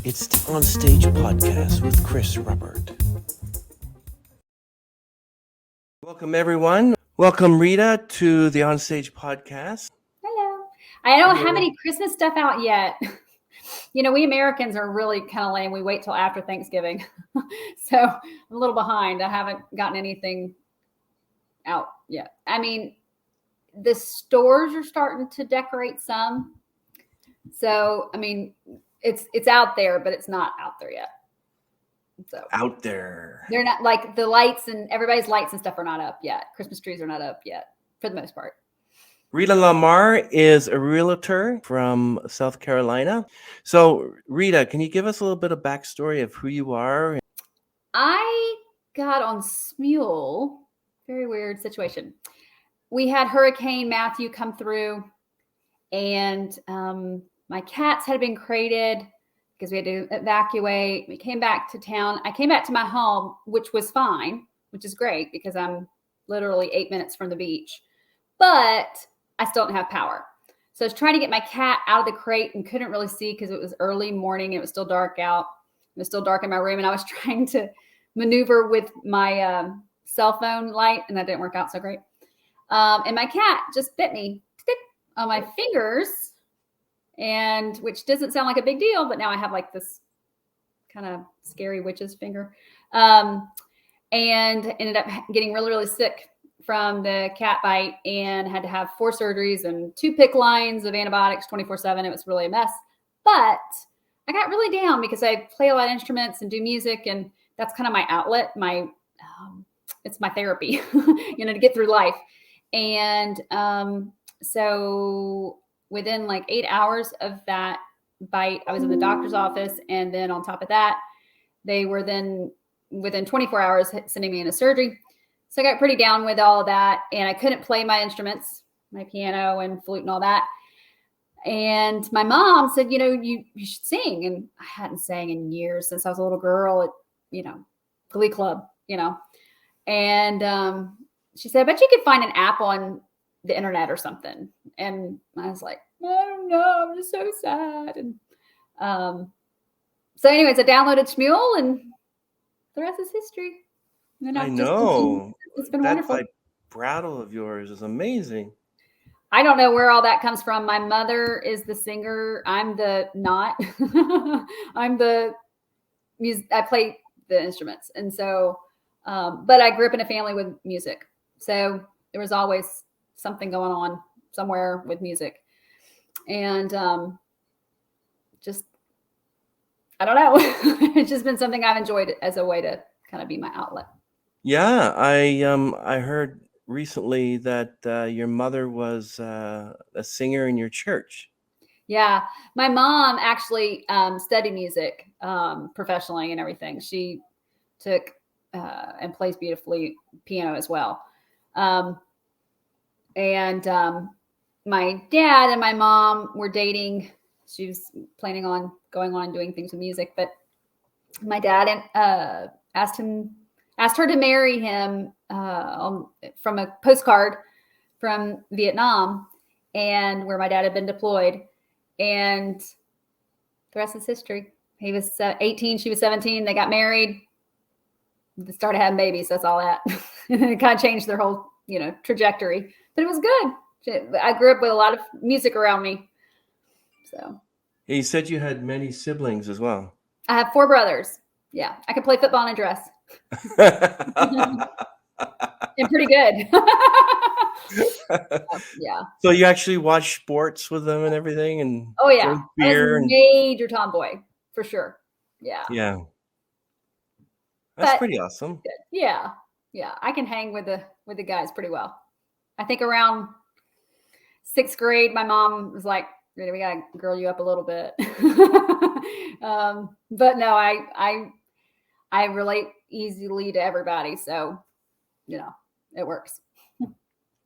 It's the On Stage podcast with Chris Robert. Welcome, everyone. Welcome, Rita, to the On Stage podcast. Hello. I don't have any Christmas stuff out yet. You know, we Americans are really kind of lame. We wait till after Thanksgiving. So I'm a little behind. I haven't gotten anything out yet. I mean, the stores are starting to decorate some. So, I mean, it's out there, but it's not out there yet. So Out there. they're not like the lights and everybody's lights and stuff are not up yet. Christmas trees are not up yet for the most part. Rita Lamar is a realtor from South Carolina. So, Rita, can you give us a little bit of backstory of who you are? I got on Smule. Very weird situation. We had Hurricane Matthew come through, and my cats had been crated because we had to evacuate. We came back to town. I came back to my home, which was fine, which is great because I'm literally 8 minutes from the beach, but I still didn't have power. So I was trying to get my cat out of the crate and couldn't really see because it was early morning. It was still dark out. It was still dark in my room, and I was trying to maneuver with my cell phone light, and that didn't work out so great. And my cat just bit me on my fingers, and which doesn't sound like a big deal, but now I have like this kind of scary witch's finger, and ended up getting really, really sick from the cat bite and had to have 4 surgeries and 2 PICC lines of antibiotics 24/7. It was really a mess, but I got really down because I play a lot of instruments and do music, and that's kind of my outlet. It's my therapy, to get through life. And so within like 8 hours of that bite, I was in the doctor's office. And then on top of that, they were then within 24 hours sending me into surgery. So I got pretty down with all of that. And I couldn't play my instruments, my piano and flute and all that. And my mom said, you should sing. And I hadn't sang in years since I was a little girl at, Glee Club, And she said, I bet you could find an app on the internet or something. And I was like, I don't know. I'm just so sad. And so anyways, I downloaded Smule, and the rest is history. I know. It's been that wonderful. vibrato of yours is amazing. I don't know where all that comes from. My mother is the singer. I'm the not. I'm the music. I play the instruments. And so, but I grew up in a family with music. So there was always something going on somewhere with music. And I don't know. It's just been something I've enjoyed as a way to kind of be my outlet. Yeah, I heard recently that your mother was a singer in your church. Yeah, my mom actually studied music professionally and everything. She took and plays beautifully piano as well. And my dad and my mom were dating. She was planning on going on and doing things with music, but my dad asked her to marry him from a postcard from Vietnam, and where my dad had been deployed. And the rest is history. He was 18, she was 17. They got married. They started having babies. That's all that. It kind of changed their whole, trajectory. But it was good. I grew up with a lot of music around me. So. You said you had many siblings as well. I have 4 brothers. Yeah, I can play football in a dress. And pretty good. Yeah. So you actually watch sports with them and everything, and oh yeah, beer I was a major tomboy for sure. Yeah. Yeah. That's pretty awesome. Good. Yeah. Yeah. I can hang with the guys pretty well. I think around 6th grade, my mom was like, "Really, we gotta girl you up a little bit." But no, I relate easily to everybody, so it works.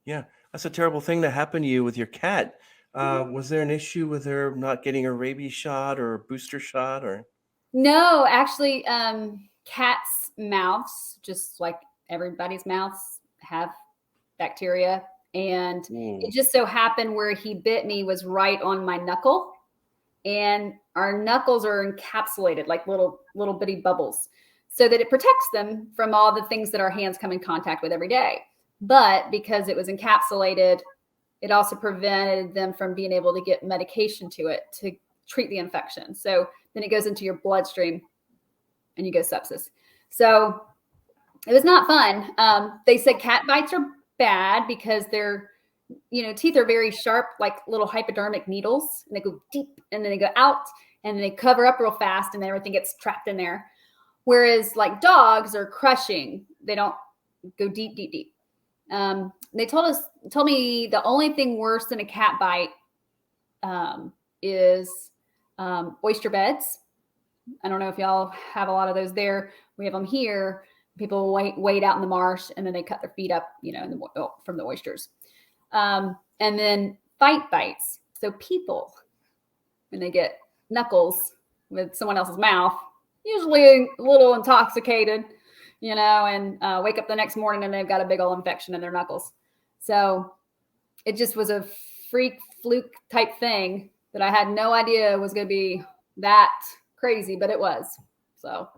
Yeah, that's a terrible thing that happened to you with your cat. Was there an issue with her not getting a rabies shot or a booster shot, or? No, actually, cats' mouths, just like everybody's mouths, have bacteria. And it just so happened where he bit me was right on my knuckle. and our knuckles are encapsulated like little bitty bubbles, so that it protects them from all the things that our hands come in contact with every day. But because it was encapsulated, it also prevented them from being able to get medication to it to treat the infection. So then it goes into your bloodstream and you get sepsis. So it was not fun. They said cat bites are bad because their teeth are very sharp, like little hypodermic needles, and they go deep and then they go out and then they cover up real fast and then everything gets trapped in there. Whereas like dogs are crushing. They don't go deep, deep, deep. They told me the only thing worse than a cat bite is oyster beds. I don't know if y'all have a lot of those there. We have them here. People wait out in the marsh and then they cut their feet up, from the oysters. And then fight bites. So people, when they get knuckles with someone else's mouth, usually a little intoxicated, and wake up the next morning and they've got a big old infection in their knuckles. So it just was a freak fluke type thing that I had no idea was going to be that crazy, but it was. So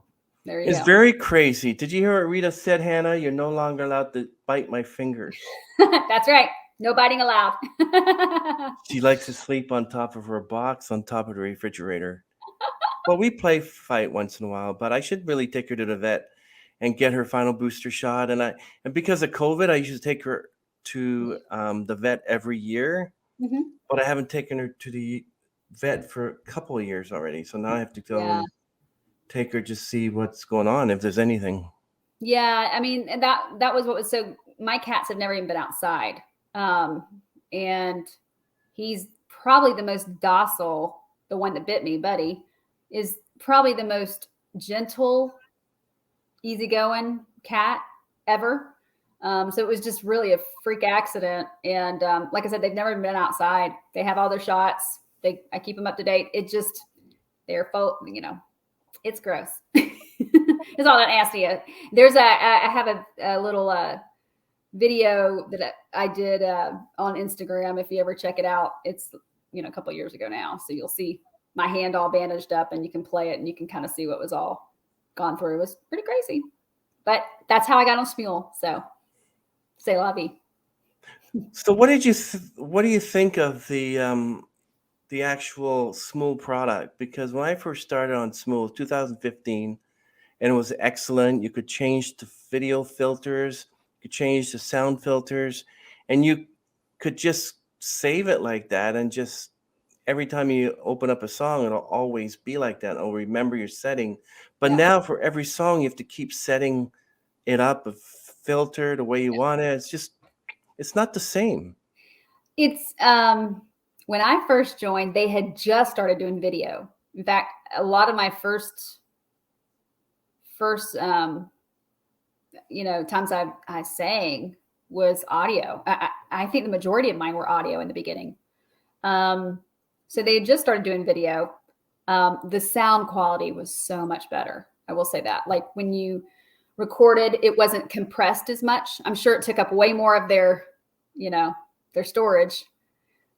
there you go. It's very crazy. Did you hear what Rita said, Hannah? You're no longer allowed to bite my fingers. That's right. No biting allowed. She likes to sleep on top of her box, on top of the refrigerator. Well, we play fight once in a while, but I should really take her to the vet and get her final booster shot. And because of COVID, I usually take her to the vet every year, but I haven't taken her to the vet for a couple of years already. So now I have to go and take her, just see what's going on, if there's anything. Yeah, I mean, and that was what was so. My cats have never even been outside, and he's probably the most docile. The one that bit me, Buddy, is probably the most gentle, easygoing cat ever. So it was just really a freak accident. And like I said, they've never been outside. They have all their shots. I keep them up to date. It just, they're full, it's gross. It's all that nasty. I have a little video that I did on Instagram. If you ever check it out, it's, a couple of years ago now. So you'll see my hand all bandaged up and you can play it and you can kind of see what was all gone through. It was pretty crazy, but that's how I got on Smule. So say la vie. So what do you think of the actual Smule product? Because when I first started on Smule, 2015, and it was excellent. You could change the video filters, you could change the sound filters, and you could just save it like that, and just every time you open up a song, it'll always be like that. It'll remember your setting. But now for every song, you have to keep setting it up, a filter the way you want it. It's not the same. It's when I first joined, they had just started doing video. In fact, a lot of my first times I sang was audio. I think the majority of mine were audio in the beginning. So they had just started doing video. The sound quality was so much better. I will say that. Like when you recorded, it wasn't compressed as much. I'm sure it took up way more of their storage.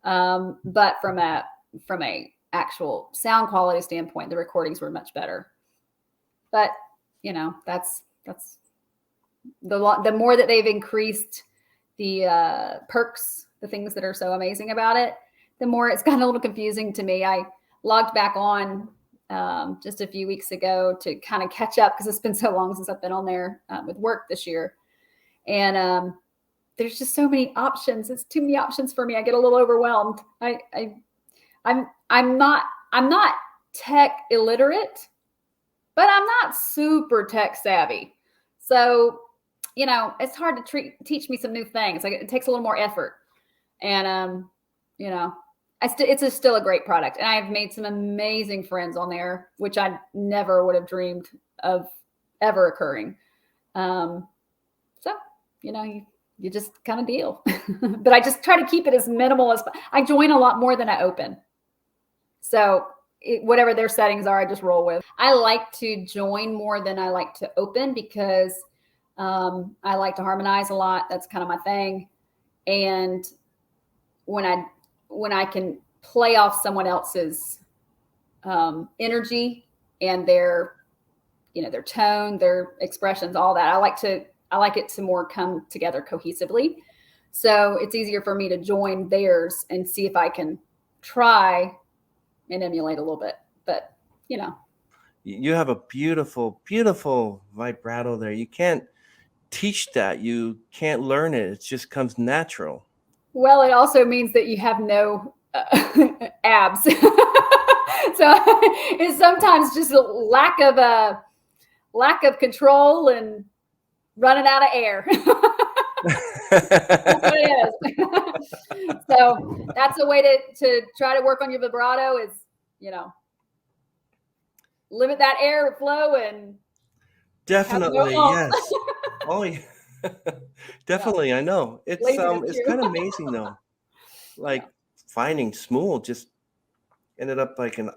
But from a actual sound quality standpoint, the recordings were much better. But that's the more that they've increased the perks, the things that are so amazing about it, the more it's gotten a little confusing to me. I logged back on just a few weeks ago to kind of catch up because it's been so long since I've been on there with work this year. And there's just so many options. It's too many options for me. I get a little overwhelmed. I'm not tech illiterate, but I'm not super tech savvy. So, it's hard to teach me some new things. Like it takes a little more effort. And, it's still a great product. And I've made some amazing friends on there, which I never would have dreamed of ever occurring. So, you just kind of deal. But I just try to keep it as minimal as I join a lot more than I open. So whatever their settings are, I just roll with. I like to join more than I like to open because I like to harmonize a lot. That's kind of my thing. And when I can play off someone else's energy and their, their tone, their expressions, all that. I like it to more come together cohesively. So it's easier for me to join theirs and see if I can try and emulate a little bit. But, You have a beautiful, beautiful vibrato there. You can't teach that. You can't learn it. It just comes natural. well, it also means that you have no abs. So it's sometimes just a lack of control and running out of air. That's what it is. So that's a way to try to work on your vibrato is, limit that air flow and Definitely, no yes. Oh, yeah. Definitely, I know. It's kind of amazing though. Like finding Smule just ended up ended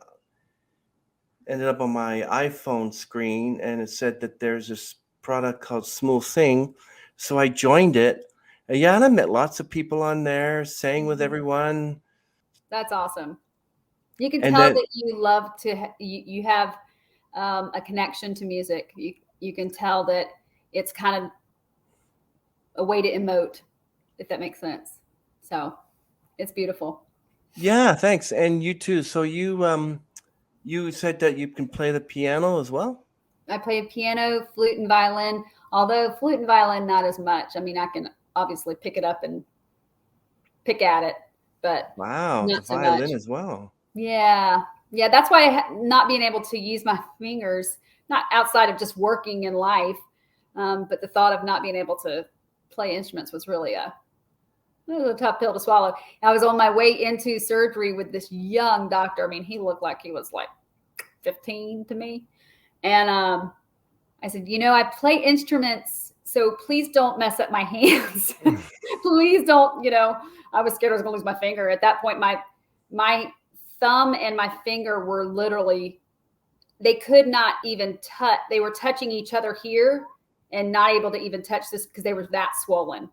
up on my iPhone screen, and it said that there's this product called Smule Sing. So I joined it. And I met lots of people on there, sang with everyone. That's awesome. You can And tell then, that you love to, you have a connection to music. You can tell that it's kind of a way to emote, if that makes sense. So it's beautiful. yeah, thanks. And you too. So you said that you can play the piano as well? I play piano, flute, and violin. Although flute and violin, not as much. I mean, I can obviously pick it up and pick at it, but Wow, the not so much. violin as well. Yeah. Yeah. That's why not being able to use my fingers, not outside of just working in life, but the thought of not being able to play instruments was really it was a tough pill to swallow. I was on my way into surgery with this young doctor. I mean, he looked like he was like 15 to me. And I said, I play instruments, so please don't mess up my hands. Please don't, I was scared I was going to lose my finger. At that point, my thumb and my finger were literally, they could not even touch. They were touching each other here and not able to even touch this because they were that swollen.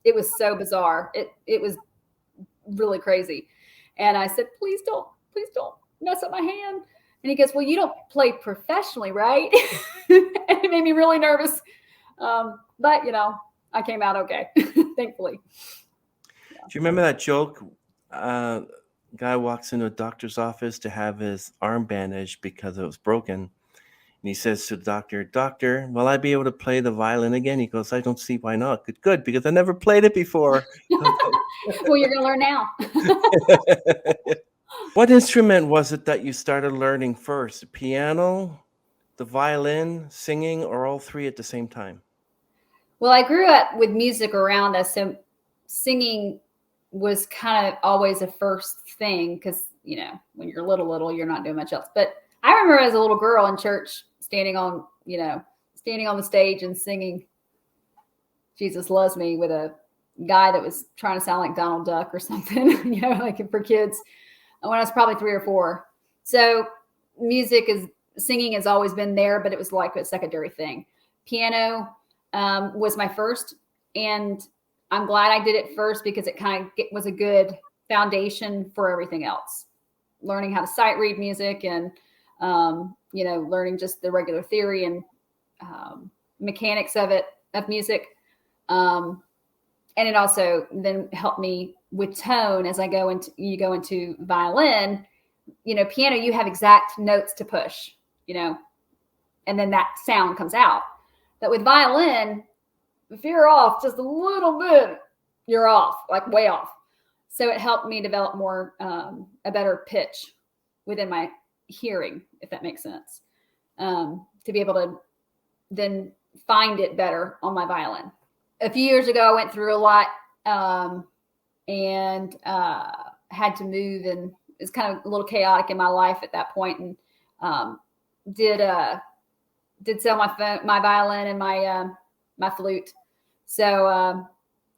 It was so bizarre. It was really crazy. And I said, please don't mess up my hand. And he goes, well, you don't play professionally, right? And it made me really nervous. But, I came out okay, thankfully. Do you remember that joke? Guy walks into a doctor's office to have his arm bandaged because it was broken. And he says to the doctor, Doctor, will I be able to play the violin again? He goes, I don't see why not. Good, because I never played it before. Well, you're going to learn now. What instrument was it that you started learning first? The piano, the violin, singing, or all three at the same time? Well, I grew up with music around us, so singing was kind of always a first thing because, when you're little, you're not doing much else. But I remember as a little girl in church standing on the stage and singing Jesus Loves Me with a guy that was trying to sound like Donald Duck or something, like for kids when I was probably 3 or 4. So singing has always been there, but it was like a secondary thing. Piano was my first, and I'm glad I did it first because it kind of was a good foundation for everything else. Learning how to sight read music and, learning just the regular theory and mechanics of music. And it also then helped me with tone as you go into violin, piano, you have exact notes to push, and then that sound comes out. But with violin, if you're off just a little bit, you're off, like way off. So it helped me develop more, a better pitch within my hearing, if that makes sense, to be able to then find it better on my violin. A few years ago, I went through a lot and had to move, and it was kind of a little chaotic in my life at that point, and did sell my violin and my flute. So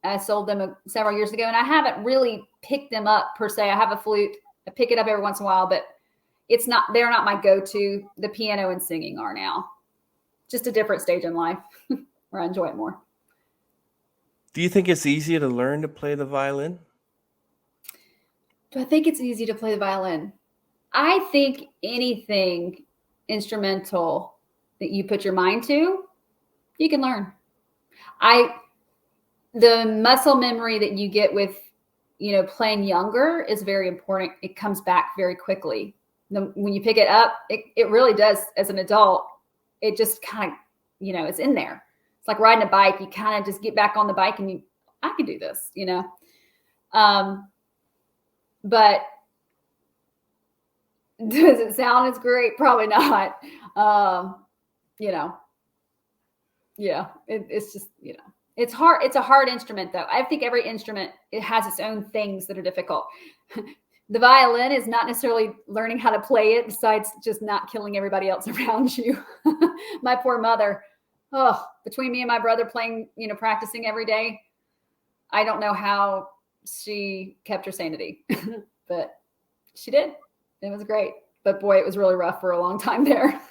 I sold them several years ago, and I haven't really picked them up per se. I have a flute. I pick it up every once in a while, but they're not my go-to. The piano and singing are now. Just a different stage in life where I enjoy it more. Do you think it's easier to learn to play the violin? Do I think it's easy to play the violin? I think anything instrumental that you put your mind to, you can learn. The muscle memory that you get with, playing younger is very important. It comes back very quickly. When you pick it up, it really does. As an adult, it just kind of, it's in there. It's like riding a bike. You kind of just get back on the bike and I can do this, but does it sound as great? Probably not. Yeah, it's just, it's hard. It's a hard instrument, though. I think every instrument, it has its own things that are difficult. The violin is not necessarily learning how to play it, besides just not killing everybody else around you. My poor mother, between me and my brother playing, practicing every day, I don't know how she kept her sanity, but she did. It was great. But boy, it was really rough for a long time there.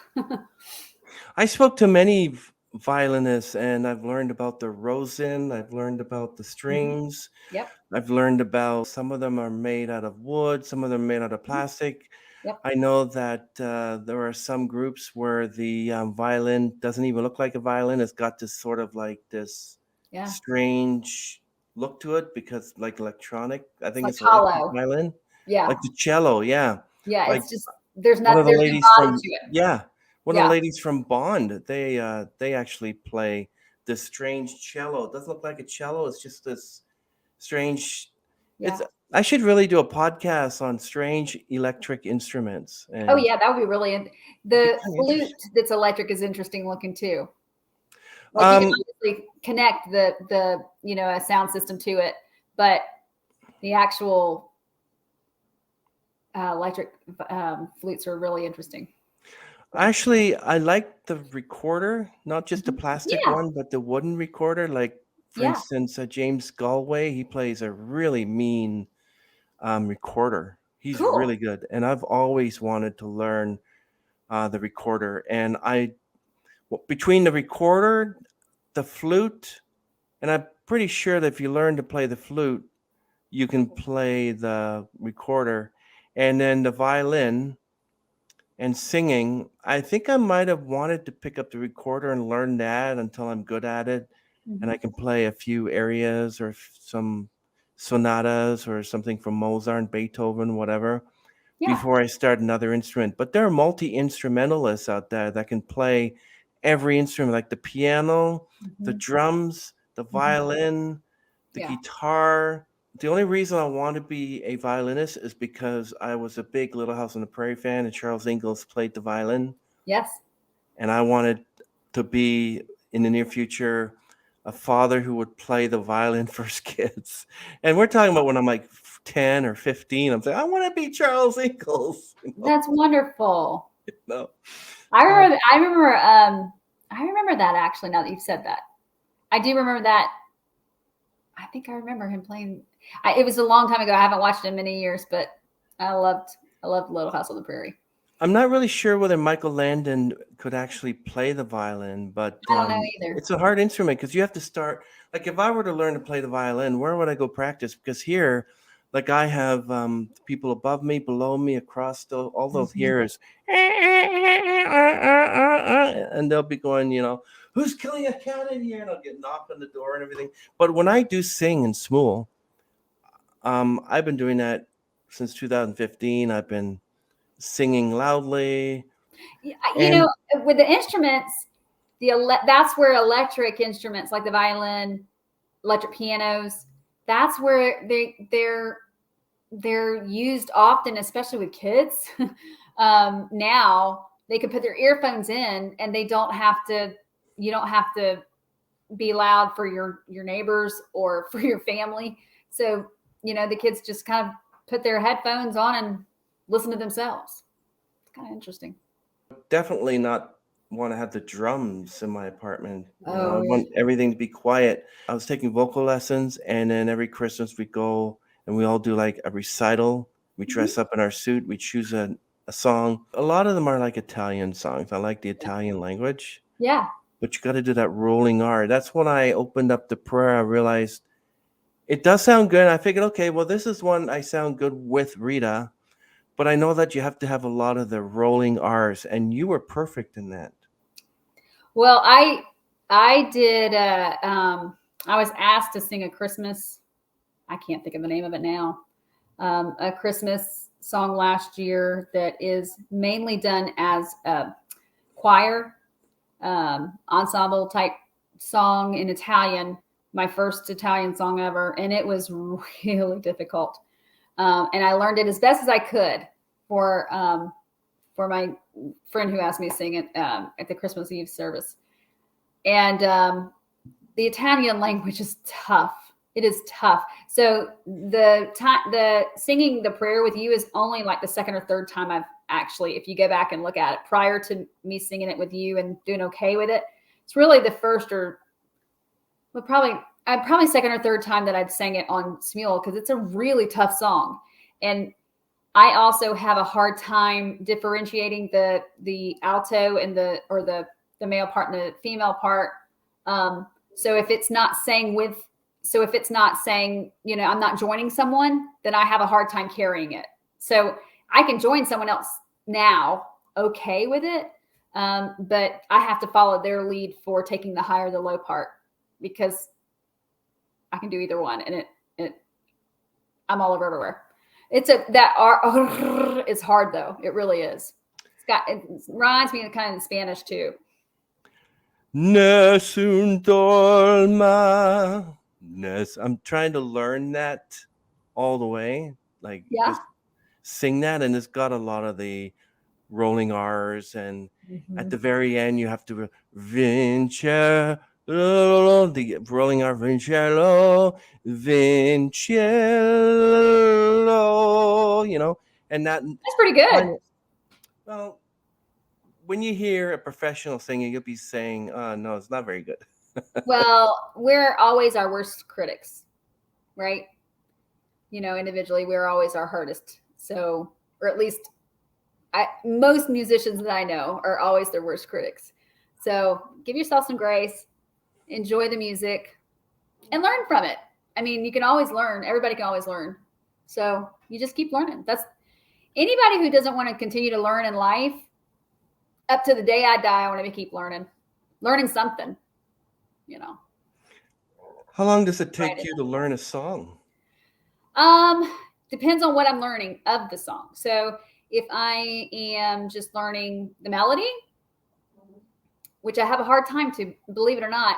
I spoke to many violinists, and I've learned about the rosin. I've learned about the strings. Yep. I've learned about some of them are made out of wood, some of them are made out of plastic. Yep. I know that there are some groups where the violin doesn't even look like a violin. It's got this sort of like this strange look to it, because like electronic, I think like it's electric hollow. violin. Yeah. Like the cello, yeah. Yeah, Like it's just there's one of not the there's no ladies body from to it. one of Yeah. the ladies from Bond, they actually play this strange cello. It doesn't look like a cello. It's just this strange. Yeah. I should really do a podcast on strange electric instruments. Oh And yeah, that would be really the kinda flute interesting. that's electric is interesting looking too. Like you can obviously connect the a sound system to it, but the actual electric flutes are really interesting. Actually, I like the recorder, not just the Mhm. plastic Yeah. one, but the wooden recorder. Like, for Yeah. instance, James Galway, he plays a really mean recorder. He's Cool. really good, and I've always wanted to learn the recorder. And between the recorder, the flute, and I'm pretty sure that if you learn to play the flute, you can play the recorder, and then the violin and singing. I think I might have wanted to pick up the recorder and learn that until I'm good at it, and I can play a few arias or some sonatas or something from Mozart and Beethoven, whatever, Yeah. before I start another instrument. But there are multi-instrumentalists out there that can play every instrument, like the piano, the drums, the violin, the Yeah. guitar. The only reason I want to be a violinist is because I was a big Little House on the Prairie fan, and Charles Ingalls played the violin. Yes. And I wanted to be, in the near future, a father who would play the violin for his kids. And we're talking about when I'm like 10 or 15. I'm saying, I want to be Charles Ingalls. That's wonderful. No. I remember that actually, now that you've said that. I do remember that. I think I remember him playing. It was a long time ago. I haven't watched it in many years, but I loved Little House on the Prairie. I'm not really sure whether Michael Landon could actually play the violin, but I don't know either. it's a hard instrument because you have to start. Like, if I were to learn to play the violin, where would I go practice? Because here, like, I have people above me, below me, across all those hearers, and they'll be going, who's killing a cat in here? And I'll get knocked on the door and everything. But when I do sing in Smule, I've been doing that since 2015. I've been singing loudly. With the instruments, that's where electric instruments like the violin, electric pianos, that's where they're used often, especially with kids. Now they can put their earphones in, and you don't have to be loud for your neighbors or for your family. So, the kids just kind of put their headphones on and listen to themselves. It's kind of interesting. Definitely not want to have the drums in my apartment. I Oh, want everything to be quiet. I was taking vocal lessons, and then every Christmas we go and we all do like a recital. We dress up in our suit. We choose a song. A lot of them are like Italian songs. I like the Italian language. yeah. But you got to do that rolling R. That's when I opened up the prayer. I realized it does sound good. I figured, okay, well, this is one I sound good with Rita. but I know that you have to have a lot of the rolling R's, and you were perfect in that. Well, I did. I was asked to sing a Christmas. I can't think of the name of it now. A Christmas song last year that is mainly done as a choir ensemble type song in Italian. My first Italian song ever, and it was really difficult. And I learned it as best as I could for my friend who asked me to sing it at the Christmas Eve service. And the Italian language is tough. It is tough. So the singing the prayer with you is only like the second or third time I've actually, if you go back and look at it, prior to me singing it with you and doing okay with it, it's really the first or probably second or third time that I'd sang it on Smule, because it's a really tough song. And I also have a hard time differentiating the alto and the male part and the female part. So if it's not saying, I'm not joining someone, then I have a hard time carrying it. So I can join someone else now, okay with it. But I have to follow their lead for taking the high or the low part, because I can do either one. And I'm all over everywhere. It's hard though. It really is. It reminds me of kind of in Spanish too. Nessun dolma. I'm trying to learn that all the way. Like, just sing that, and it's got a lot of the rolling R's, and at the very end you have to vince. The rolling R, Vincello, and that's pretty good. Well, when you hear a professional singing, you'll be saying, no, it's not very good. Well, we're always our worst critics, right? Individually, we're always our hardest. So, or at least most musicians that I know are always their worst critics. So give yourself some grace, enjoy the music, and learn from it. I mean, you can always learn. Everybody can always learn. So you just keep learning. That's anybody who doesn't want to continue to learn in life. Up to the day I die, I want to keep learning something. How long does it take you to learn a song? Depends on what I'm learning of the song. So if I am just learning the melody, which I have a hard time to, believe it or not,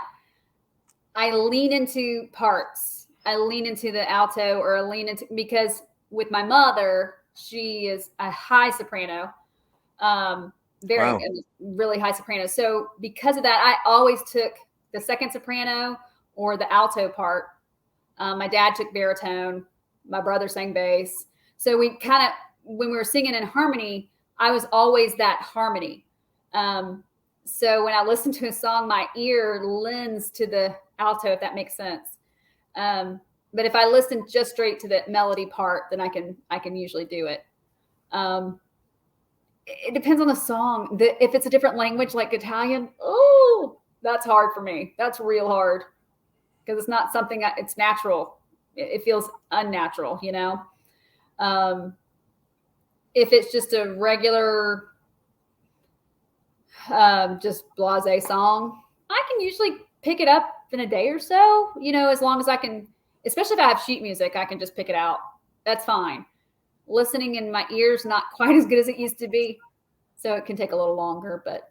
I lean into parts. I lean into the alto, or I lean into, because with my mother, she is a high soprano, really high soprano. So because of that, I always took the second soprano or the alto part. My dad took baritone. My brother sang bass. So we kind of, when we were singing in harmony, I was always that harmony. So when I listen to a song, my ear lends to the alto, if that makes sense. But if I listen just straight to the melody part, then I can usually do it. It depends on the song. If it's a different language like Italian, that's hard for me. That's real hard, because it's not something it's natural. It feels unnatural, If it's just a regular, just blasé song, I can usually pick it up in a day or so, as long as I can, especially if I have sheet music, I can just pick it out. That's fine. Listening in my ears, not quite as good as it used to be. So it can take a little longer, but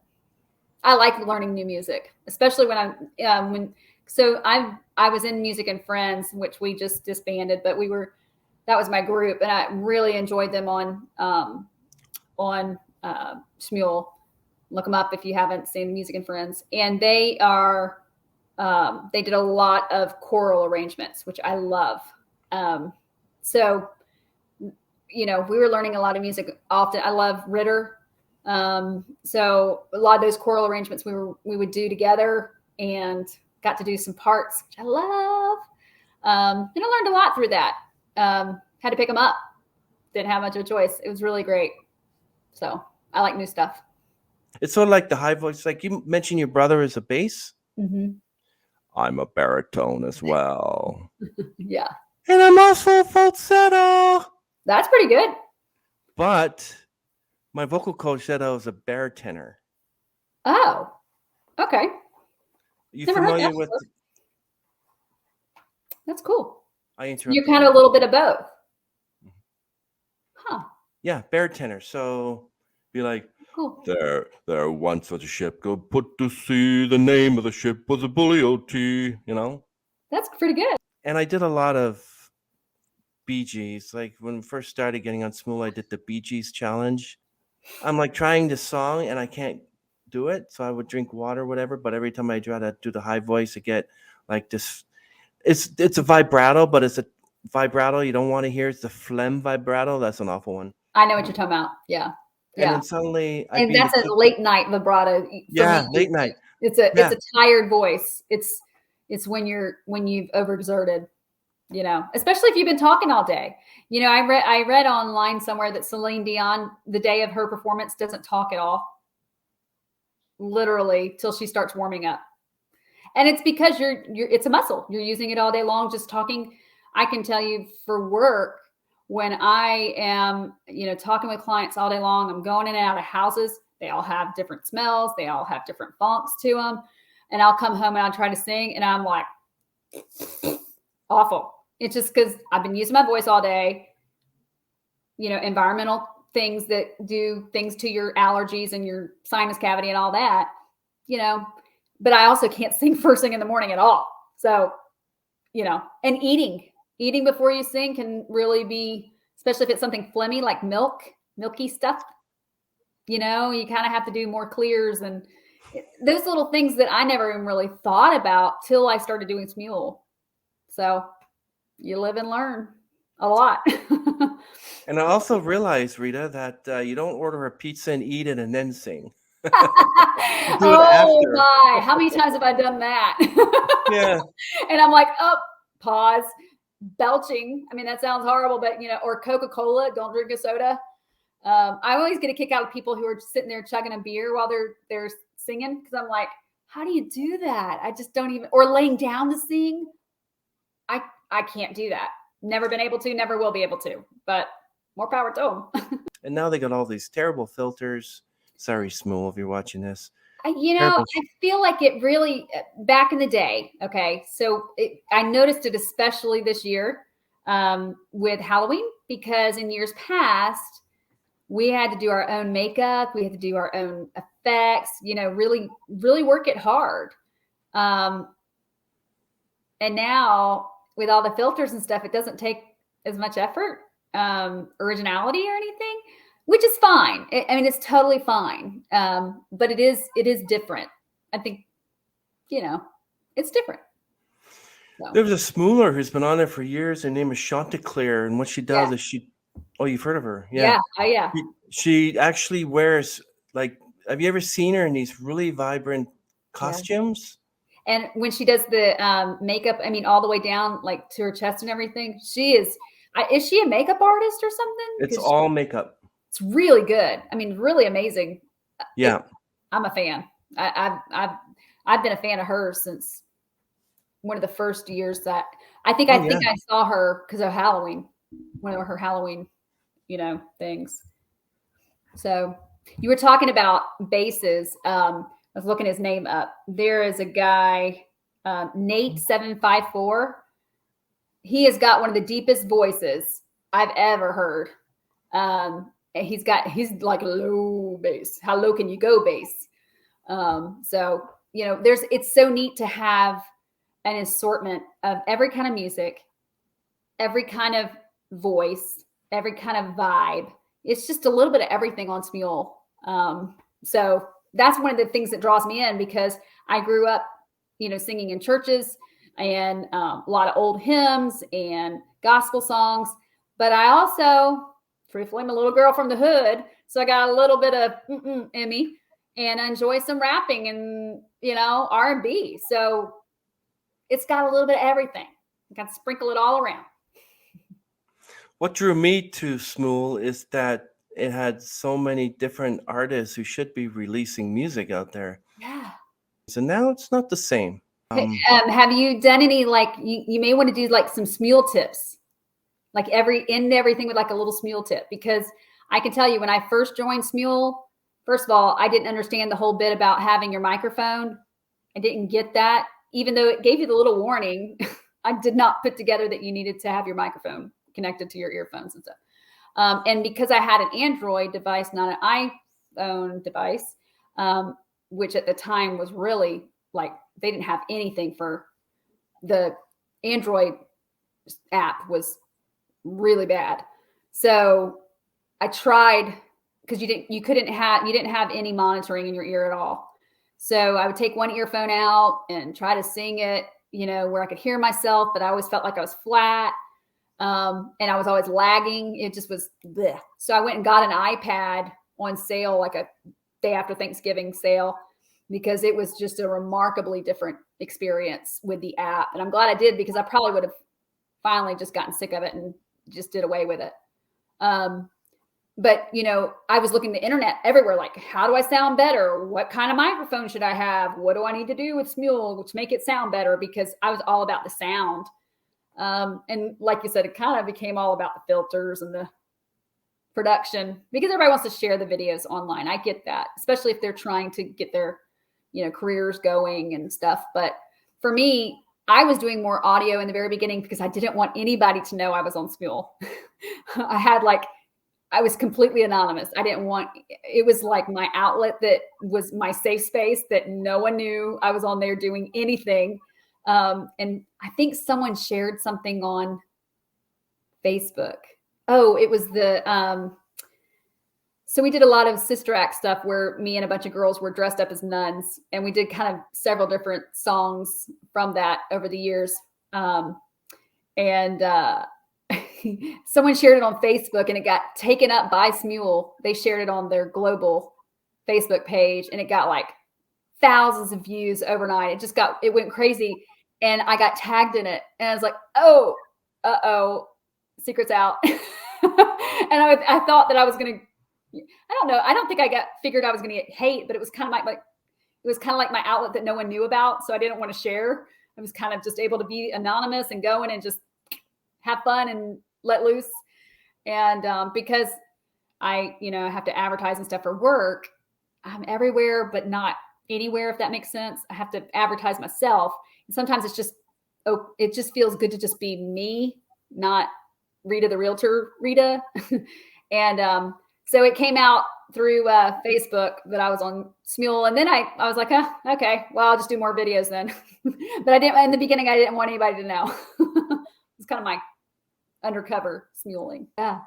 I like learning new music, especially when I was in Music and Friends, which we just disbanded, but that was my group, and I really enjoyed them on Smule. Look them up if you haven't seen Music and Friends. And they did a lot of choral arrangements, which I love. So, we were learning a lot of music often. I love Ritter. So a lot of those choral arrangements we would do together, and got to do some parts, which I love. And I learned a lot through that. Had to pick them up. Didn't have much of a choice. It was really great. So I like new stuff. It's sort of like the high voice. Like you mentioned, your brother is a bass. Mm-hmm. I'm a baritone as well. Yeah. And I'm also a falsetto. That's pretty good. but my vocal coach said I was a baritone. Oh, okay. You Never heard that familiar with? before. That's cool. I So you're interrupted kind of a you. little bit of both. Huh. Yeah, baritone. So be like, Cool. there once was a ship go put to sea. The name of the ship was a bully OT. You know. That's pretty good. And I did a lot of Bee Gees. Like when we first started getting on Smule, I did the Bee Gees challenge. I'm like trying the song and I can't do it, so I would drink water, or whatever. But every time I try to do the high voice, I get like this. It's a vibrato, but it's a vibrato you don't want to hear. It's the phlegm vibrato. That's an awful one. I know what you're talking about. Yeah. And Yeah. then suddenly I'd And be in the that's a kitchen. late night vibrato for Yeah, me. late night. It's Yeah. a tired voice. It's when you've overexerted, especially if you've been talking all day. I read online somewhere that Celine Dion, the day of her performance, doesn't talk at all, literally, till she starts warming up. And it's because it's a muscle. You're using it all day long, just talking. I can tell you for work, when I am, talking with clients all day long, I'm going in and out of houses. They all have different smells. They all have different funks to them. And I'll come home and I'll try to sing and I'm like, awful. It's just because I've been using my voice all day, environmental things that do things to your allergies and your sinus cavity and all that, but I also can't sing first thing in the morning at all. So, and eating before you sing can really be, especially if it's something phlegmy like milky stuff, you kind of have to do more clears and those little things that I never even really thought about till I started doing Smule. So you live and learn a lot. And I also realized, Rita, that you don't order a pizza and eat it and then sing. You do it Oh after. my, how many times have I done that? Yeah. And I'm like, oh, pause, belching. I mean, that sounds horrible, but or Coca-Cola, don't drink a soda. I always get a kick out of people who are sitting there chugging a beer while they're singing, because I'm like, how do you do that? I just don't even, or laying down to sing. I can't do that. Never been able to, never will be able to, but more power to them. And now they got all these terrible filters. Sorry, Smule, if you're watching this. I Terrible. feel like it really, back in the day, okay, so I noticed it especially this year with Halloween, because in years past, we had to do our own makeup, we had to do our own effects, really, really work it hard. And now with all the filters and stuff, it doesn't take as much effort, originality or anything, which is fine. I mean, it's totally fine. But it is different. I think, it's different. So. There was a Smuler who's been on there for years. Her name is Chanticleer, and what she does is oh, you've heard of her? Yeah. Oh, yeah. She actually wears, like, have you ever seen her in these really vibrant costumes? And when she does the makeup, I mean, all the way down, like, to her chest and everything, is she a makeup artist or something? It's all makeup. It's really good. I mean, really amazing. Yeah. I'm a fan. I've been a fan of hers since one of the first years that I think I saw her because of Halloween, one of her Halloween, things. So you were talking about basses. I was looking his name up. There is a guy, Nate754. He has got one of the deepest voices I've ever heard. He's like low bass. How low can you go bass? So, it's so neat to have an assortment of every kind of music, every kind of voice, every kind of vibe. It's just a little bit of everything on Smule. So that's one of the things that draws me in, because I grew up, singing in churches and a lot of old hymns and gospel songs. But I also, truthfully, I'm a little girl from the hood, so I got a little bit of Emmy, and I enjoy some rapping and R&B. So it's got a little bit of everything. I got to sprinkle it all around. What drew me to Smule is that it had so many different artists who should be releasing music out there. Yeah. So now it's not the same. Have you done any, like, you may want to do like some Smule tips, like everything with like a little Smule tip, because I can tell you when I first joined Smule, first of all, I didn't understand the whole bit about having your microphone. I didn't get that. Even though it gave you the little warning, I did not put together that you needed to have your microphone connected to your earphones and stuff. And because I had an Android device, not an iPhone device, which at the time was really like, they didn't have anything for the Android app was really bad. So I tried, because you didn't have any monitoring in your ear at all. So I would take one earphone out and try to sing it, where I could hear myself, but I always felt like I was flat. And I was always lagging. It just was bleh. So I went and got an iPad on sale, like a day after Thanksgiving sale, because it was just a remarkably different experience with the app. And I'm glad I did, because I probably would have finally just gotten sick of it and just did away with it. But, I was looking the internet everywhere, like, how do I sound better? What kind of microphone should I have? What do I need to do with Smule to make it sound better? Because I was all about the sound. And like you said, it kind of became all about the filters and the production, because everybody wants to share the videos online. I get that, especially if they're trying to get their, careers going and stuff. But for me, I was doing more audio in the very beginning because I didn't want anybody to know I was on Smule. I was completely anonymous. It was like my outlet that was my safe space, that no one knew I was on there doing anything. And I think someone shared something on Facebook. Oh, it was so we did a lot of Sister Act stuff where me and a bunch of girls were dressed up as nuns, and we did kind of several different songs from that over the years. Someone shared it on Facebook, and it got taken up by Smule. They shared it on their global Facebook page, and it got like thousands of views overnight. It went crazy. And I got tagged in it, and I was like, oh, secret's out. And I thought that I was going to, I don't know. I don't think figured I was going to get hate, but it was kind of like my outlet that no one knew about. So I didn't want to share. I was kind of just able to be anonymous and go in and just have fun and let loose. And because I have to advertise and stuff for work, I'm everywhere, but not anywhere, if that makes sense. I have to advertise myself. And sometimes it just feels good to just be me, not Rita the realtor, Rita. And so it came out through Facebook that I was on Smule. And then I was like, okay, well, I'll just do more videos then. But in the beginning, I didn't want anybody to know. It's kind of my undercover Smuling. Yeah.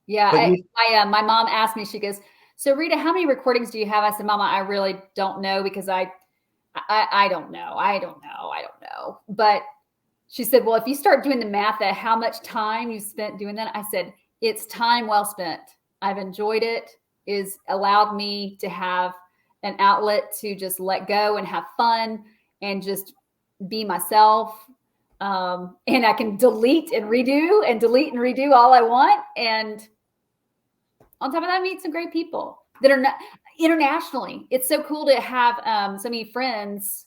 My mom asked me, she goes, so Rita, how many recordings do you have? I said, Mama, I really don't know, because I don't know. But she said, well, if you start doing the math at how much time you spent doing that, I said, it's time well spent. I've enjoyed it. It's allowed me to have an outlet to just let go and have fun and just be myself. And I can delete and redo all I want. And on top of that, I meet some great people that are not internationally. It's so cool to have so many friends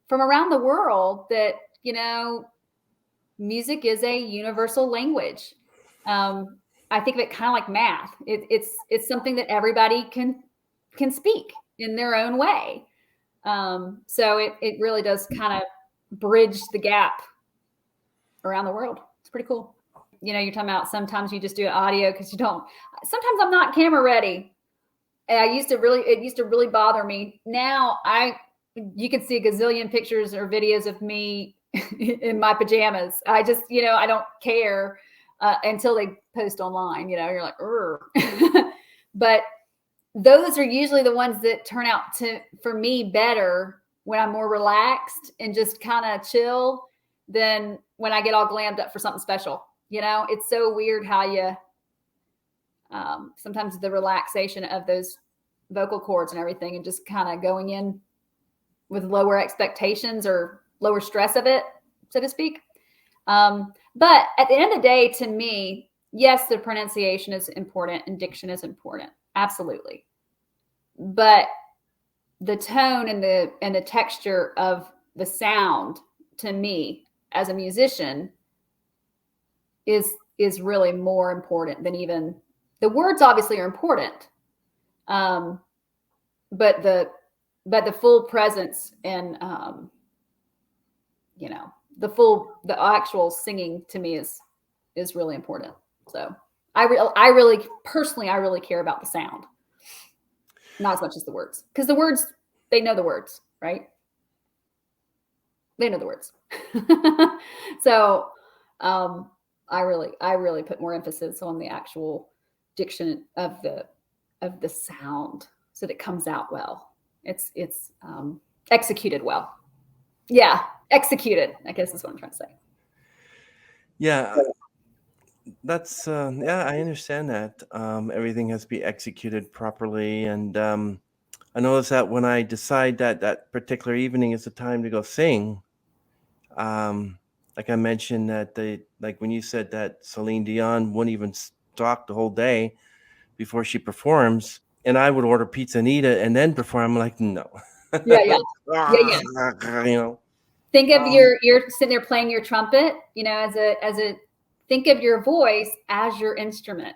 from around the world that, music is a universal language. I think of it kind of like math. It's something that everybody can speak in their own way. So it really does kind of bridge the gap around the world. It's pretty cool. You're talking about sometimes you just do audio because sometimes I'm not camera ready. And it used to really bother me. Now you can see a gazillion pictures or videos of me in my pajamas. I just, I don't care until they post online, you're like, but those are usually the ones that turn out for me better when I'm more relaxed and just kind of chill than when I get all glammed up for something special. It's so weird how you, sometimes the relaxation of those vocal cords and everything and just kind of going in with lower expectations or lower stress of it, so to speak. But at the end of the day, to me, yes, the pronunciation is important and diction is important. Absolutely. But the tone and the texture of the sound, to me as a musician, is really more important than even the words obviously are important, but the full presence and the actual singing to me is really important. So I really personally care about the sound, not as much as the words, because the words, they know the words, right? They know the words. So I really put more emphasis on the actual diction of the sound, so that it comes out well. It's executed well. Yeah, executed, I guess is what I'm trying to say. Yeah, that's yeah, I understand that. Everything has to be executed properly, and I noticed that when I decide that that particular evening is the time to go sing, like I mentioned that like when you said that Celine Dion wouldn't even talk the whole day before she performs, and I would order pizza and eat it and then perform. I'm like, no. Yeah, yeah, yeah. You know. Think of you're sitting there playing your trumpet, as a think of your voice as your instrument.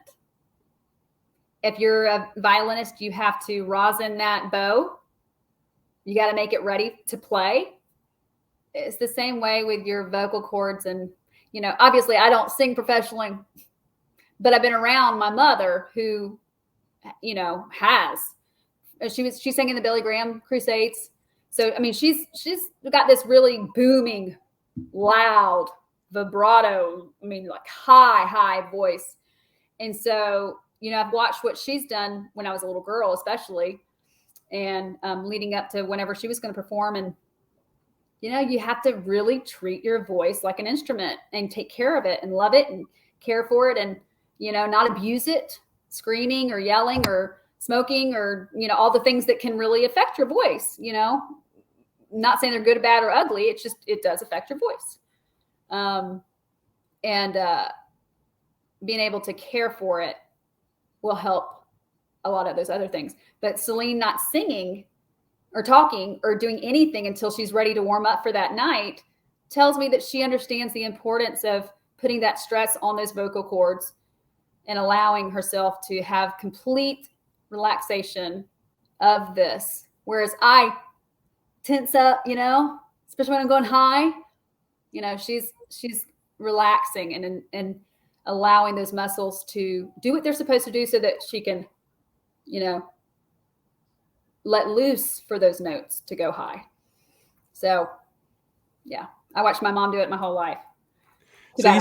If you're a violinist, you have to rosin that bow. You got to make it ready to play. It's the same way with your vocal cords. And, obviously I don't sing professionally, but I've been around my mother who, has. She sang in the Billy Graham Crusades. So, I mean, she's got this really booming, loud vibrato. I mean, like high voice. And so, I've watched what she's done when I was a little girl, especially, and leading up to whenever she was going to perform. And, you have to really treat your voice like an instrument and take care of it and love it and care for it and, not abuse it, screaming or yelling or smoking or, all the things that can really affect your voice, not saying they're good or bad or ugly. It's just, it does affect your voice. And being able to care for it will help a lot of those other things. But Celine not singing or talking or doing anything until she's ready to warm up for that night tells me that she understands the importance of putting that stress on those vocal cords and allowing herself to have complete relaxation of this. Whereas I tense up, especially when I'm going high, she's relaxing and allowing those muscles to do what they're supposed to do so that she can, let loose for those notes to go high. So, yeah, I watched my mom do it my whole life. So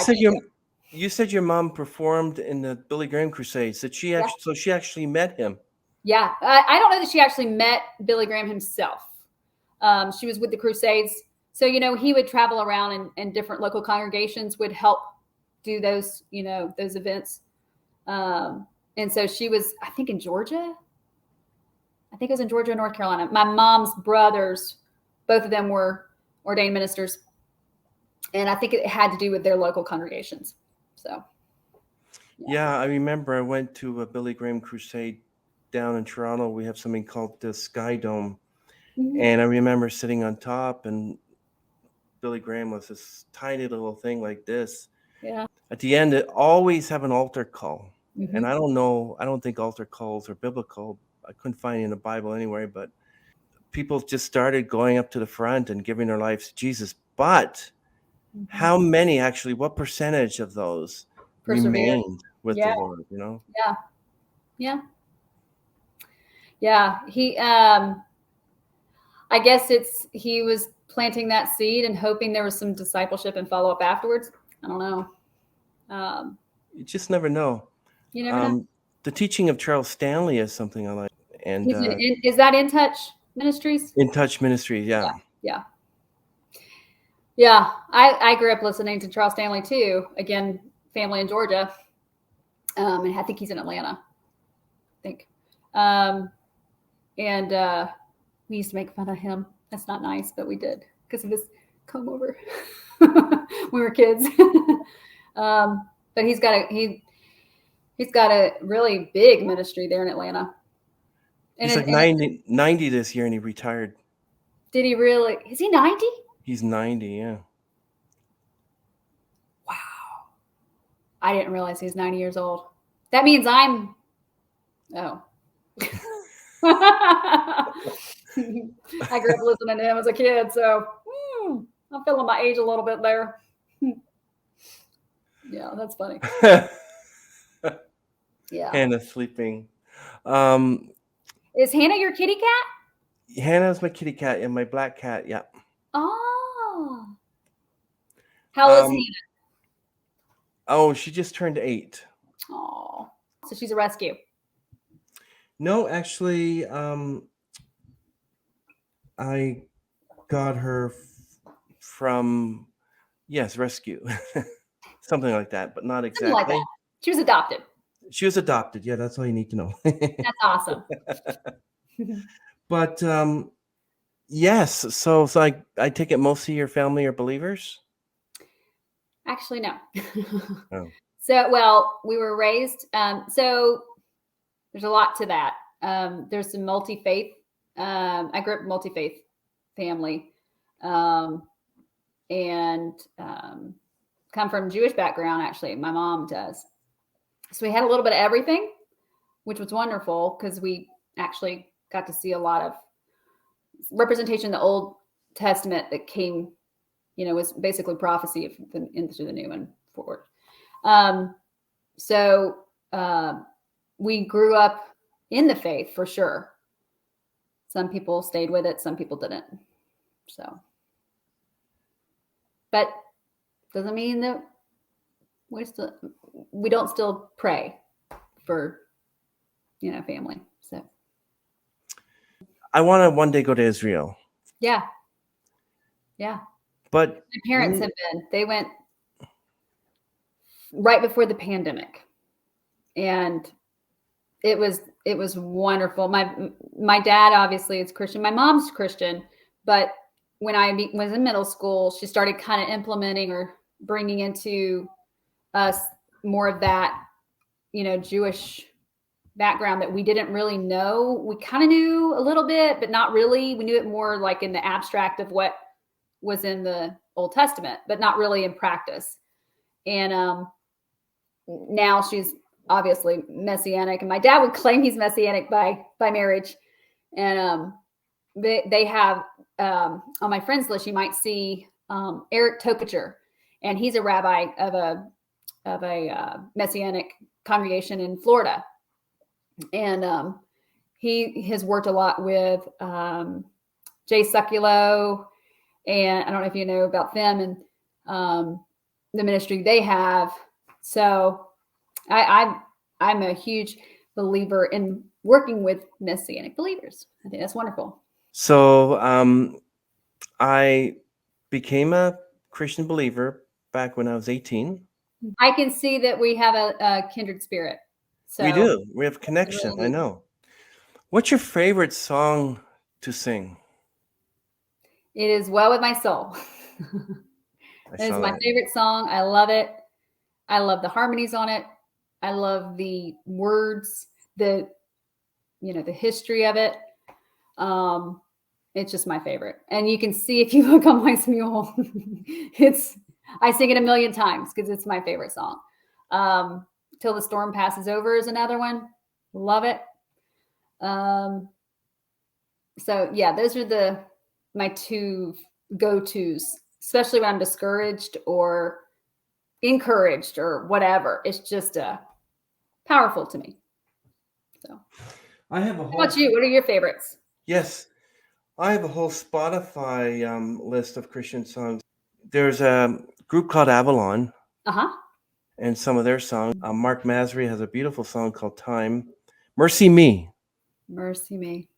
you said your mom performed in the Billy Graham Crusades. Did she actually? So she actually met him. Yeah, I don't know that she actually met Billy Graham himself. She was with the Crusades, so he would travel around, and different local congregations would help do those those events. And so she was, I think, in Georgia. I think it was in Georgia, North Carolina. My mom's brothers, both of them were ordained ministers. And I think it had to do with their local congregations. So. Yeah, I remember I went to a Billy Graham crusade down in Toronto. We have something called the Sky Dome. Mm-hmm. And I remember sitting on top, and Billy Graham was this tiny little thing like this. Yeah. At the end, it always have an altar call. Mm-hmm. And I don't think altar calls are biblical. I couldn't find it in the Bible anywhere, but people just started going up to the front and giving their lives to Jesus. But how many actually, what percentage of those remained with the Lord, Yeah. Yeah. Yeah. He, I guess he was planting that seed and hoping there was some discipleship and follow up afterwards. I don't know. You just never know. You never know. The teaching of Charles Stanley is something I like. And is that In Touch Ministries? In Touch Ministries, yeah. Yeah. Yeah. I grew up listening to Charles Stanley too. Again, family in Georgia. And I think he's in Atlanta. I think. And we used to make fun of him. That's not nice, but we did because of his comb over when we were kids. But he's got a really big ministry there in Atlanta. And he's like 90 this year, and he retired. Did he really? Is he 90? He's 90, yeah. Wow. I didn't realize he was 90 years old. That means I'm Oh. I grew up listening to him as a kid, so I'm feeling my age a little bit there. Yeah, that's funny. Yeah. Hannah's sleeping. Is Hannah your kitty cat? Hannah's my kitty cat and my black cat. Yeah. Oh. How old is Hannah? Oh, she just turned 8. Oh. So she's a rescue. No, actually, I got her from, yes, rescue. Something like that, but not exactly. Something like that. She was adopted. She was adopted. Yeah, that's all you need to know. That's awesome. But yes, so I take it most of your family are believers? Actually, no. Oh. So, well, we were raised. So there's a lot to that. There's some multi-faith. I grew up in multi-faith family, and come from Jewish background. Actually, my mom does. So we had a little bit of everything, which was wonderful because we actually got to see a lot of representation in the Old Testament that came, was basically prophecy into the new and forward. So we grew up in the faith for sure. Some people stayed with it, some people didn't. So, but doesn't mean that we don't still pray for, family. So I want to one day go to Israel. Yeah. But my parents they went right before the pandemic, and it was wonderful. My dad obviously is Christian. My mom's Christian, but when I was in middle school, she started kind of implementing or bringing into us more of that, Jewish background that we didn't really know. We kind of knew a little bit, but not really. We knew it more like in the abstract of what was in the Old Testament, but not really in practice. And now she's obviously Messianic, and my dad would claim he's Messianic by marriage. And they have on my friends list, you might see Eric Tokacher, and he's a rabbi of a Messianic congregation in Florida. And he has worked a lot with Jay Succulo, and I don't know if you know about them and the ministry they have. So I'm a huge believer in working with Messianic believers. I think that's wonderful. So I became a Christian believer back when I was 18. I can see that we have a kindred spirit. So we do. We have connection. Really, I know. What's your favorite song to sing? It is Well With My Soul. It is my favorite song. I love it. I love the harmonies on it. I love the words, the history of it. It's just my favorite. And you can see if you look on my Smule, I sing it a million times because it's my favorite song. Till the Storm Passes Over is another one. Love it. So yeah, those are my two go-tos, especially when I'm discouraged or encouraged or whatever. It's just powerful to me. So I have a whole. How about you? What are your favorites? Yes, I have a whole Spotify list of Christian songs. There's a group called Avalon. And some of their songs. Mark Masry has a beautiful song called Time. Mercy Me. Mercy Me.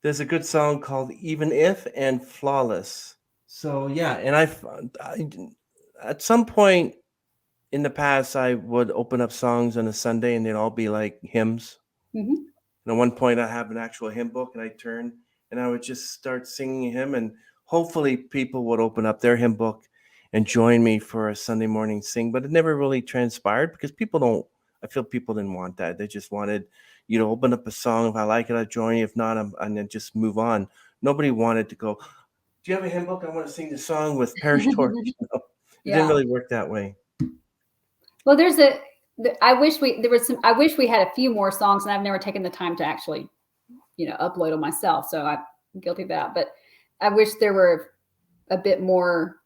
There's a good song called Even If and Flawless. So yeah, and I at some point in the past, I would open up songs on a Sunday and they'd all be like hymns. Mm-hmm. And at one point I have an actual hymn book and I turn and I would just start singing a hymn, and hopefully people would open up their hymn book and join me for a Sunday morning sing. But it never really transpired because I feel people didn't want that. They just wanted you to open up a song. If I like it, I'll join you. If not, and then just move on. Nobody wanted to go, do you have a hymn book? I want to sing the song with Parish Torch. It didn't really work that way. Well, there's I wish we had a few more songs, and I've never taken the time to actually, upload them myself. So I'm guilty of that. But I wish there were a bit more,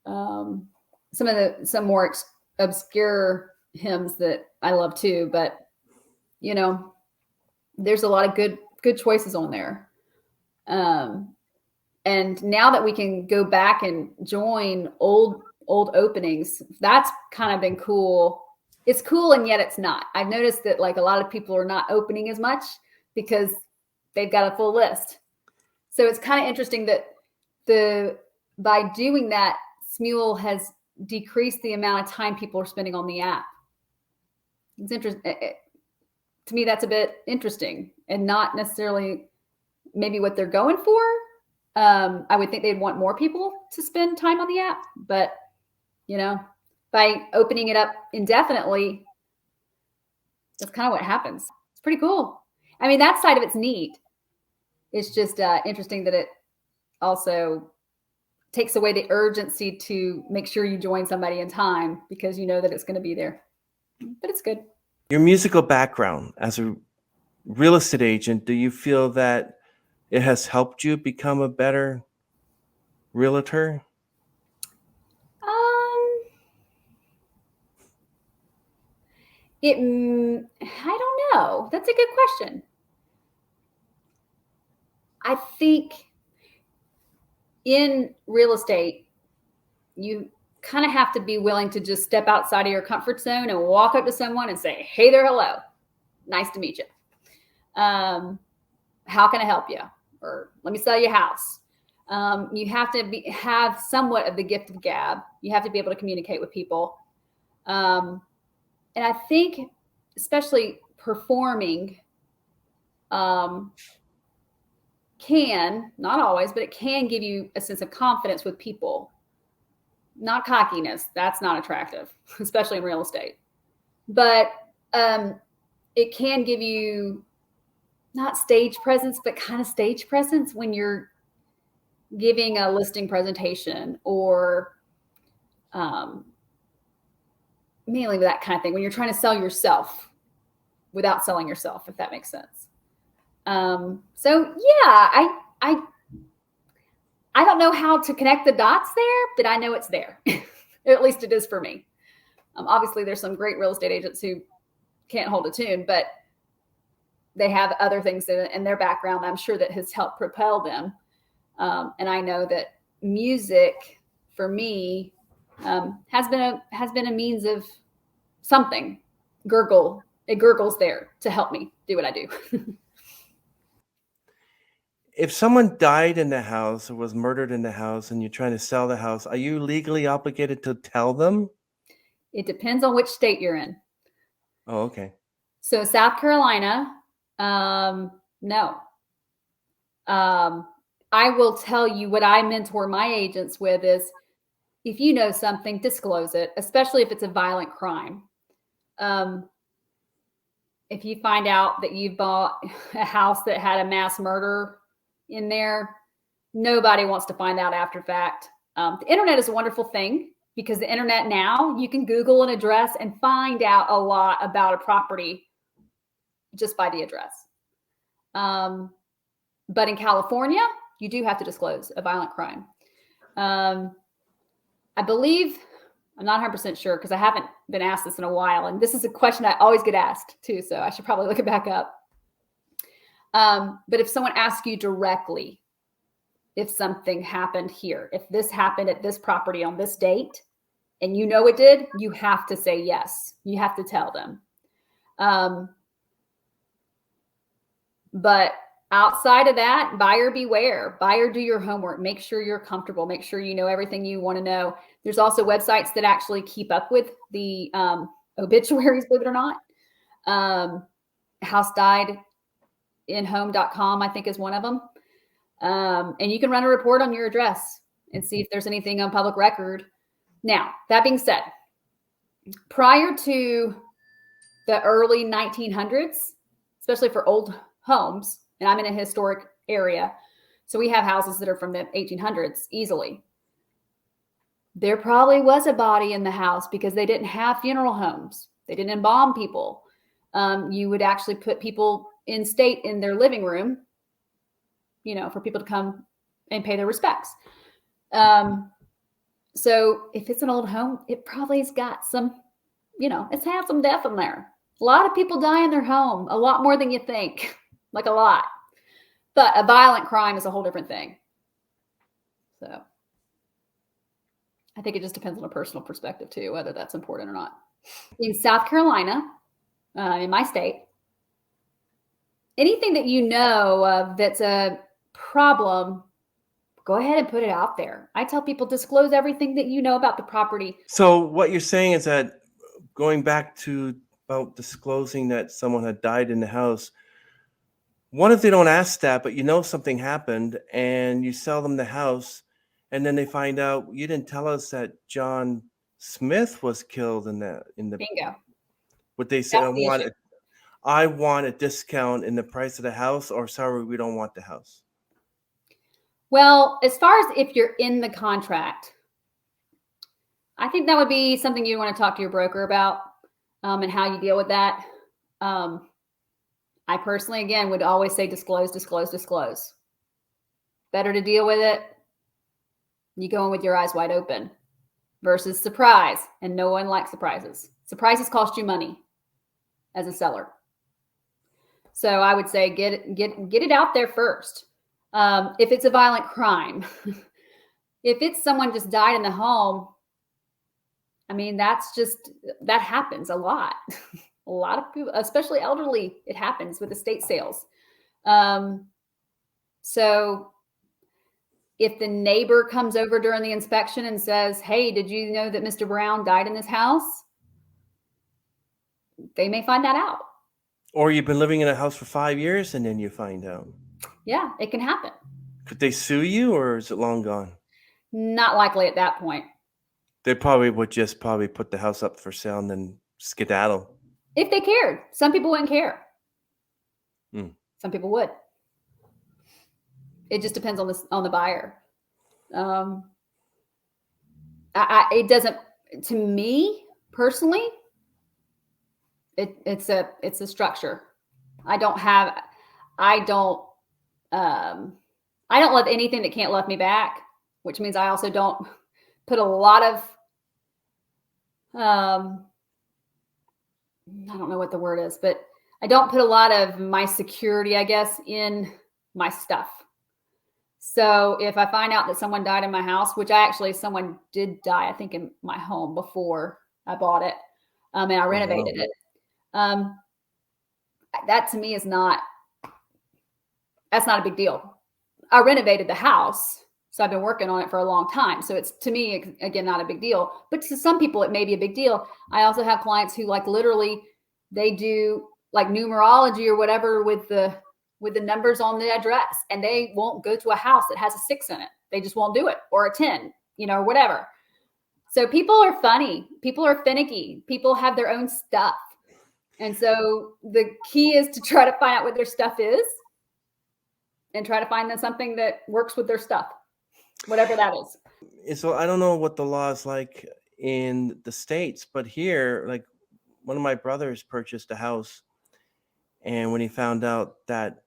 some more obscure hymns that I love too. But there's a lot of good choices on there. And now that we can go back and join old openings, that's kind of been cool. It's cool, and yet it's not. I've noticed that like a lot of people are not opening as much because they've got a full list. So it's kind of interesting that by doing that, Smule has decreased the amount of time people are spending on the app. It's interesting. To me, that's a bit interesting and not necessarily maybe what they're going for. I would think they'd want more people to spend time on the app, but by opening it up indefinitely, that's kind of what happens. It's pretty cool. I mean, that side of it's neat. It's just interesting that it also takes away the urgency to make sure you join somebody in time because you know that it's going to be there. But it's good. Your musical background as a real estate agent, do you feel that it has helped you become a better realtor? I don't know. That's a good question. I think in real estate, you kind of have to be willing to just step outside of your comfort zone and walk up to someone and say, "Hey there, hello. Nice to meet you. How can I help you?" Or "Let me sell you a house." You have to have somewhat of the gift of gab. You have to be able to communicate with people. And I think, especially performing, can, not always, but it can give you a sense of confidence with people. Not cockiness. That's not attractive, especially in real estate. But it can give you not stage presence, but kind of stage presence when you're giving a listing presentation or mainly that kind of thing, when you're trying to sell yourself without selling yourself, if that makes sense. So yeah, I don't know how to connect the dots there, but I know it's there. At least it is for me. Obviously, there's some great real estate agents who can't hold a tune, but they have other things in their background, I'm sure, that has helped propel them. And I know that music, for me, has been a means of something. It gurgles there to help me do what I do. If someone died in the house or was murdered in the house and you're trying to sell the house, are you legally obligated to tell them? It depends on which state you're in. Oh, okay. So South Carolina, no. I will tell you what I mentor my agents with is, if you know something, disclose it, especially if it's a violent crime. If you find out that you bought a house that had a mass murder in there, nobody wants to find out after fact. The internet is a wonderful thing because the internet now, you can Google an address and find out a lot about a property just by the address. But in California, you do have to disclose a violent crime. I believe, I'm not 100% sure because I haven't been asked this in a while. And this is a question I always get asked too. So I should probably look it back up. But if someone asks you directly, if something happened here, if this happened at this property on this date, and you know it did, you have to say yes. You have to tell them. But outside of that, buyer beware. Buyer, do your homework. Make sure you're comfortable. Make sure you know everything you want to know. There's also websites that actually keep up with the obituaries, believe it or not. HouseDiedInHome.com, I think, is one of them. And you can run a report on your address and see if there's anything on public record. Now, that being said, prior to the early 1900s, especially for old homes, and I'm in a historic area, so we have houses that are from the 1800s easily. there probably was a body in the house because they didn't have funeral homes. They didn't embalm people. You would actually put people in state in their living room, you know, for people to come and pay their respects. So if it's an old home, it probably has got some, you know, it's had some death in there. A lot of people die in their home, a lot more than you think, like a lot. But a violent crime is a whole different thing. So I think it just depends on a personal perspective too, whether that's important or not. In South Carolina, in my state, anything that you know of that's a problem, go ahead and put it out there. I tell people disclose everything that you know about the property. So what you're saying is that going back to about disclosing that someone had died in the house, what if they don't ask that, but you know something happened and you sell them the house and then they find out you didn't tell us that John Smith was killed in the Bingo. would they say That's the issue. I want a discount in the price of the house, or sorry, we don't want the house? Well, as far as if you're in the contract, I think that would be something you want to talk to your broker about, and how you deal with that. I personally, again, would always say disclose, disclose, disclose. Better to deal with it. You go in with your eyes wide open versus surprise. And no one likes surprises. Surprises cost you money as a seller. So I would say get it out there first. If it's a violent crime, if it's someone just died in the home, I mean, that happens a lot. A lot of people, especially elderly, it happens with estate sales. So if the neighbor comes over during the inspection and says, hey, did you know that Mr. Brown died in this house? They may find that out. Or you've been living in a house for 5 years and then you find out. Yeah, it can happen. Could they sue you, or is it long gone? Not likely at that point. They probably would just put the house up for sale and then skedaddle. If they cared. Some people wouldn't care. Some people would. It just depends on the buyer. It doesn't, to me personally, it's a structure. I don't love anything that can't love me back, which means I also don't put a lot of, I don't know what the word is, but I don't put a lot of my security, I guess, in my stuff. So if I find out that someone died in my house, which someone did die, I think, in my home before I bought it, and I renovated it. That to me that's not a big deal. I renovated the house, so I've been working on it for a long time. So it's, to me, again, not a big deal, but to some people it may be a big deal. I also have clients who literally they do numerology or whatever with the numbers on the address, and they won't go to a house that has a 6 in it. They just won't do it, or a 10, or whatever. So people are funny. People are finicky. People have their own stuff. And so the key is to try to find out what their stuff is and try to find them something that works with their stuff, whatever that is. So I don't know what the law is like in the States, but here, one of my brothers purchased a house, and when he found out that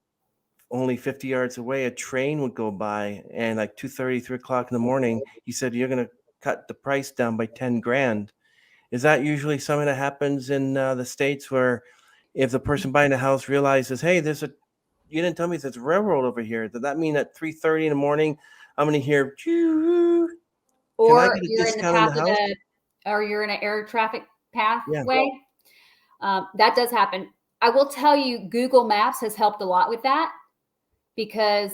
only 50 yards away a train would go by, and 2:30, 3 o'clock in the morning, he said, you're going to cut the price down by 10 grand. Is that usually something that happens in the States, where if the person buying the house realizes, hey, you didn't tell me there's a railroad over here, does that mean at 3:30 in the morning I'm going to hear, can I get a discount in the house? Or you're in an air traffic pathway? Yeah. That does happen. I will tell you, Google Maps has helped a lot with that, because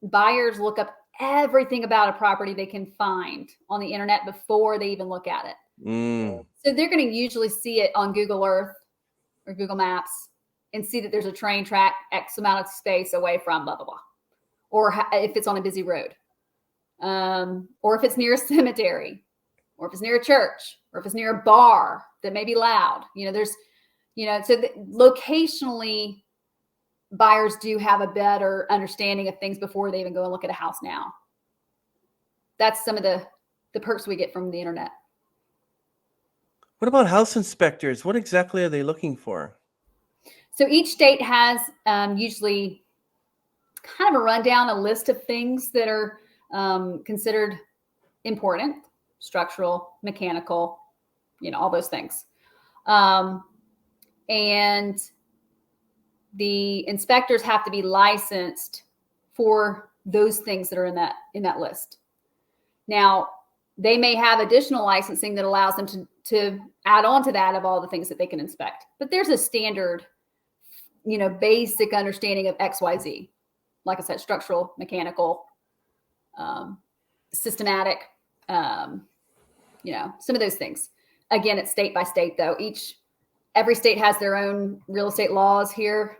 buyers look up everything about a property they can find on the internet before they even look at it. So they're going to usually see it on Google Earth or Google Maps and see that there's a train track X amount of space away from blah, blah, blah. Or if it's on a busy road, or if it's near a cemetery, or if it's near a church, or if it's near a bar that may be loud. So locationally, buyers do have a better understanding of things before they even go and look at a house now. That's some of the the perks we get from the internet. What about house inspectors? What exactly are they looking for? So each state has usually kind of a rundown, a list of things that are considered important: structural, mechanical, all those things. And the inspectors have to be licensed for those things that are in that list. Now, they may have additional licensing that allows them to add on to that of all the things that they can inspect. But there's a standard, basic understanding of XYZ. Like I said, structural, mechanical, systematic, some of those things. Again, it's state by state, though. Every state has their own real estate laws here,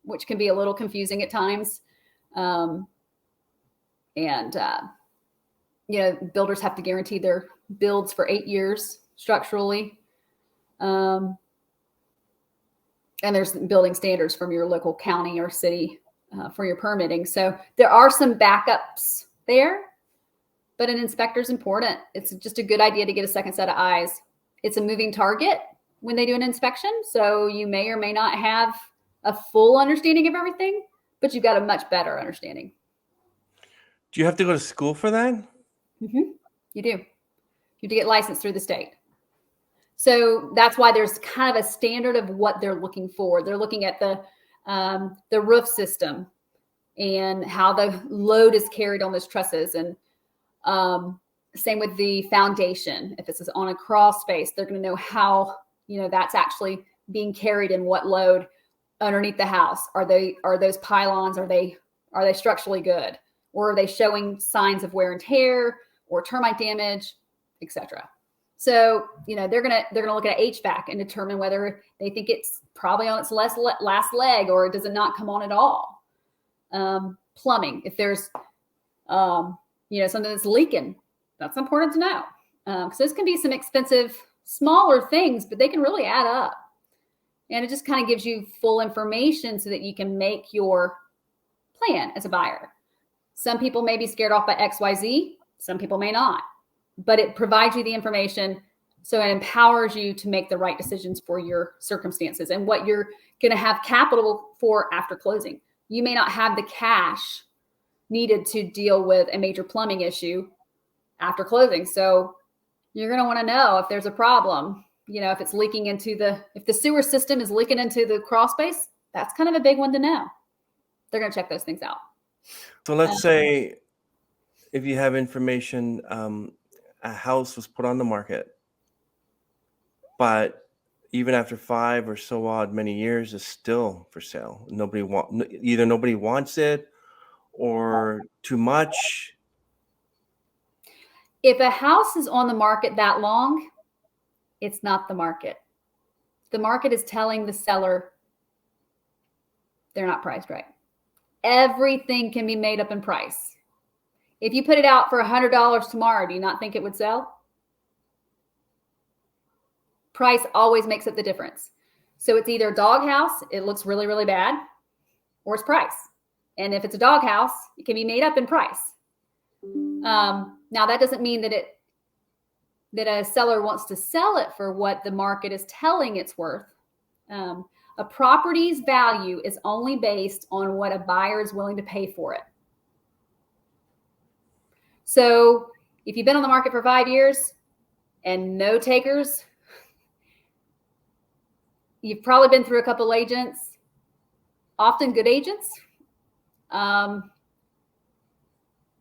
which can be a little confusing at times. Builders have to guarantee their builds for 8 years structurally. And there's building standards from your local county or city for your permitting. So there are some backups there, but an inspector is important. It's just a good idea to get a second set of eyes. It's a moving target when they do an inspection. So you may or may not have a full understanding of everything, but you've got a much better understanding. Do you have to go to school for that? Mm-hmm. You do. You have to get licensed through the state. So that's why there's kind of a standard of what they're looking for. They're looking at the roof system and how the load is carried on those trusses, and same with the foundation. If it's on a crawl space, they're going to know how that's actually being carried and what load underneath the house. Are those pylons? Are they structurally good, or are they showing signs of wear and tear or termite damage, etc.? So, they're gonna look at HVAC and determine whether they think it's probably on its last leg, or does it not come on at all. Plumbing, if there's something that's leaking, that's important to know, because this can be some expensive, smaller things, but they can really add up. And it just kind of gives you full information so that you can make your plan as a buyer. Some people may be scared off by XYZ, some people may not. But it provides you the information, so it empowers you to make the right decisions for your circumstances and what you're going to have capital for after closing. You may not have the cash needed to deal with a major plumbing issue after closing. So you're going to want to know if there's a problem, if it's leaking if the sewer system is leaking into the crawl space, that's kind of a big one to know. They're going to check those things out. So let's say if you have information, a house was put on the market, but even after 5 or so odd many years, is still for sale. Either nobody wants it or too much. If a house is on the market that long, it's not the market. The market is telling the seller they're not priced right. Everything can be made up in price. If you put it out for $100 tomorrow, do you not think it would sell? Price always makes up the difference. So it's either a doghouse, it looks really, really bad, or it's price. And if it's a doghouse, it can be made up in price. Now, that doesn't mean that a seller wants to sell it for what the market is telling it's worth. A property's value is only based on what a buyer is willing to pay for it. So if you've been on the market for 5 years and no takers, you've probably been through a couple agents, often good agents.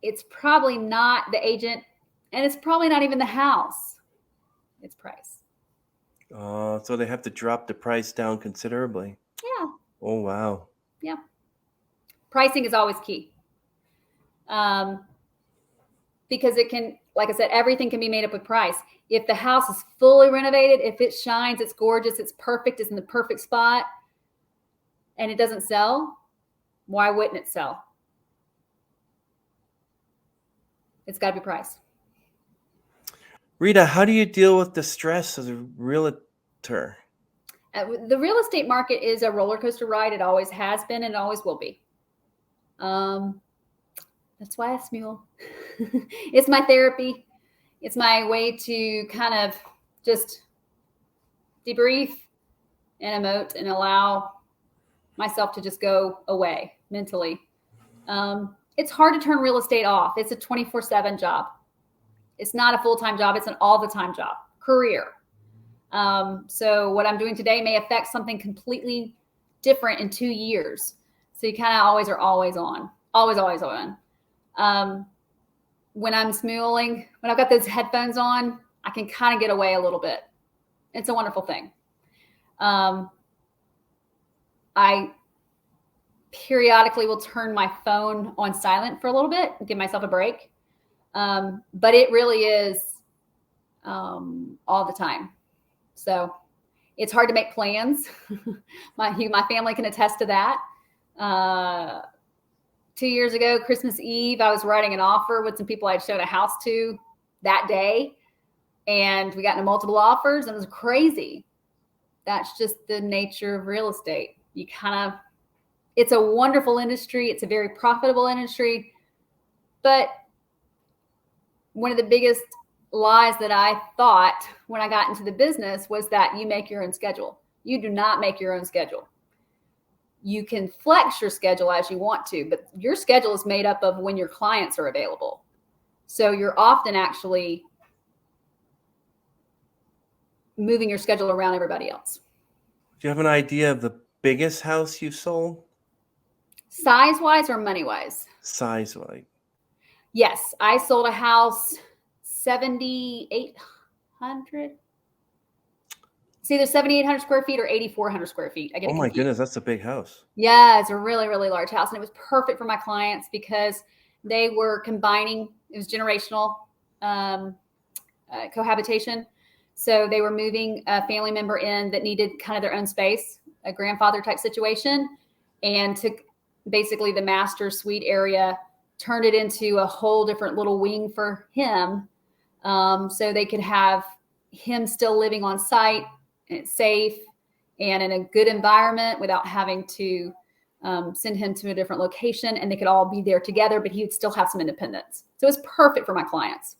It's probably not the agent, and it's probably not even the house. It's price. So they have to drop the price down considerably. Yeah. Oh, wow. Yeah. Pricing is always key. Because it can, like I said, everything can be made up with price. If the house is fully renovated, if it shines, it's gorgeous, it's perfect, it's in the perfect spot, and it doesn't sell, why wouldn't it sell? It's got to be priced. Rita, how do you deal with the stress as a realtor? The real estate market is a roller coaster ride. It always has been and always will be. That's why I Smule. It's my therapy. It's my way to kind of just debrief and emote and allow myself to just go away mentally. It's hard to turn real estate off. It's a 24/7 job. It's not a full-time job. It's an all-the-time job, career. So what I'm doing today may affect something completely different in 2 years. So you kind of always are always on, always on. When I'm smuling, when I've got those headphones on, I can kind of get away a little bit. It's a wonderful thing. I periodically will turn my phone on silent for a little bit and give myself a break. But it really is all the time. So it's hard to make plans. My family can attest to that. 2 years ago, Christmas Eve, I was writing an offer with some people I'd showed a house to that day. And we got into multiple offers, and it was crazy. That's just the nature of real estate. It's a wonderful industry. It's a very profitable industry. But one of the biggest lies that I thought when I got into the business was that you make your own schedule. You do not make your own schedule. You can flex your schedule as you want to, but your schedule is made up of when your clients are available. So you're often actually moving your schedule around everybody else. Do you have an idea of the biggest house you sold? Size-wise or money-wise? Size-wise. Yes, I sold a house 7,800. It's either 7,800 square feet or 8,400 square feet. I get Oh my confused. goodness, that's a big house. Yeah, it's a really, really large house. And it was perfect for my clients because they were combining, it was generational cohabitation. So they were moving a family member in that needed kind of their own space, a grandfather type situation, and took basically the master suite area, turned it into a whole different little wing for him. So they could have him still living on site, and it's safe and in a good environment without having to send him to a different location, and they could all be there together, but he would still have some independence. So it's perfect for my clients.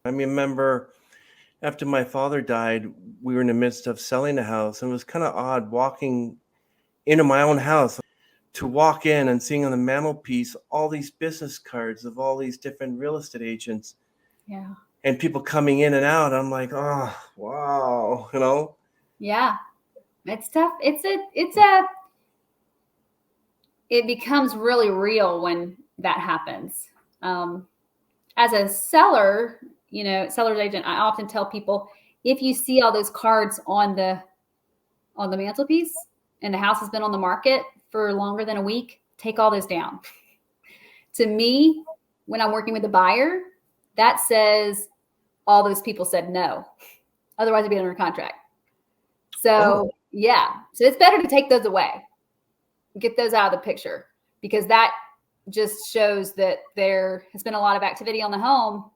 I remember after my father died, we were in the midst of selling a house, and it was kind of odd walking into my own house, to walk in and seeing on the mantelpiece all these business cards of all these different real estate agents. Yeah. And people coming in and out. I'm like, oh, wow, you know? Yeah. It's tough. It becomes really real when that happens. As a seller, seller's agent, I often tell people, if you see all those cards on the mantelpiece and the house has been on the market for longer than a week, take all those down. To me, when I'm working with a buyer, that says all those people said no. Otherwise, it'd be under contract. So, yeah. So it's better to take those away. Get those out of the picture, because that just shows that there has been a lot of activity on the home,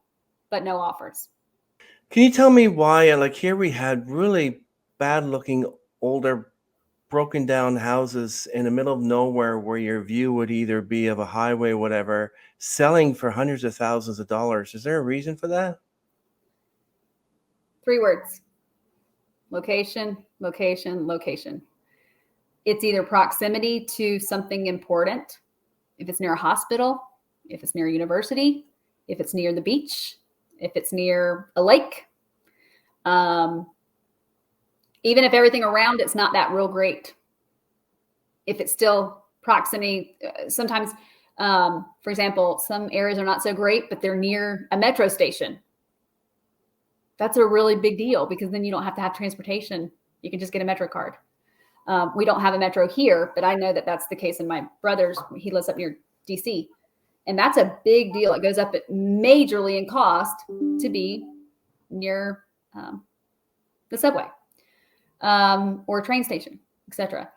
but no offers. Can you tell me why, like here we had really bad looking, older, broken down houses in the middle of nowhere where your view would either be of a highway, whatever, selling for hundreds of thousands of dollars. Is there a reason for that? 3 words: location, location, location. It's either proximity to something important, if it's near a hospital, if it's near a university, if it's near the beach, if it's near a lake. Even if everything around it's not that real great, if it's still proximity, sometimes, for example, some areas are not so great, but they're near a metro station. That's a really big deal, because then you don't have to have transportation. You can just get a metro card. We don't have a metro here, but I know that that's the case in my brother's. He lives up near DC, and that's a big deal. It goes up majorly in cost to be near the subway or a train station, etc.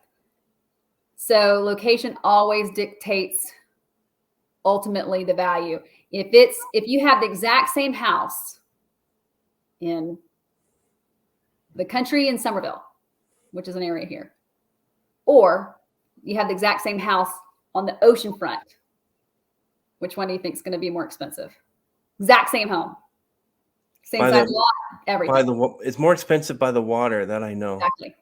So location always dictates ultimately the value. If you have the exact same house in the country in Somerville, which is an area here, or you have the exact same house on the ocean front, which one do you think is going to be more expensive? Exact same home. Same By size the lot, everything. it's more expensive by the water, that I know. Exactly.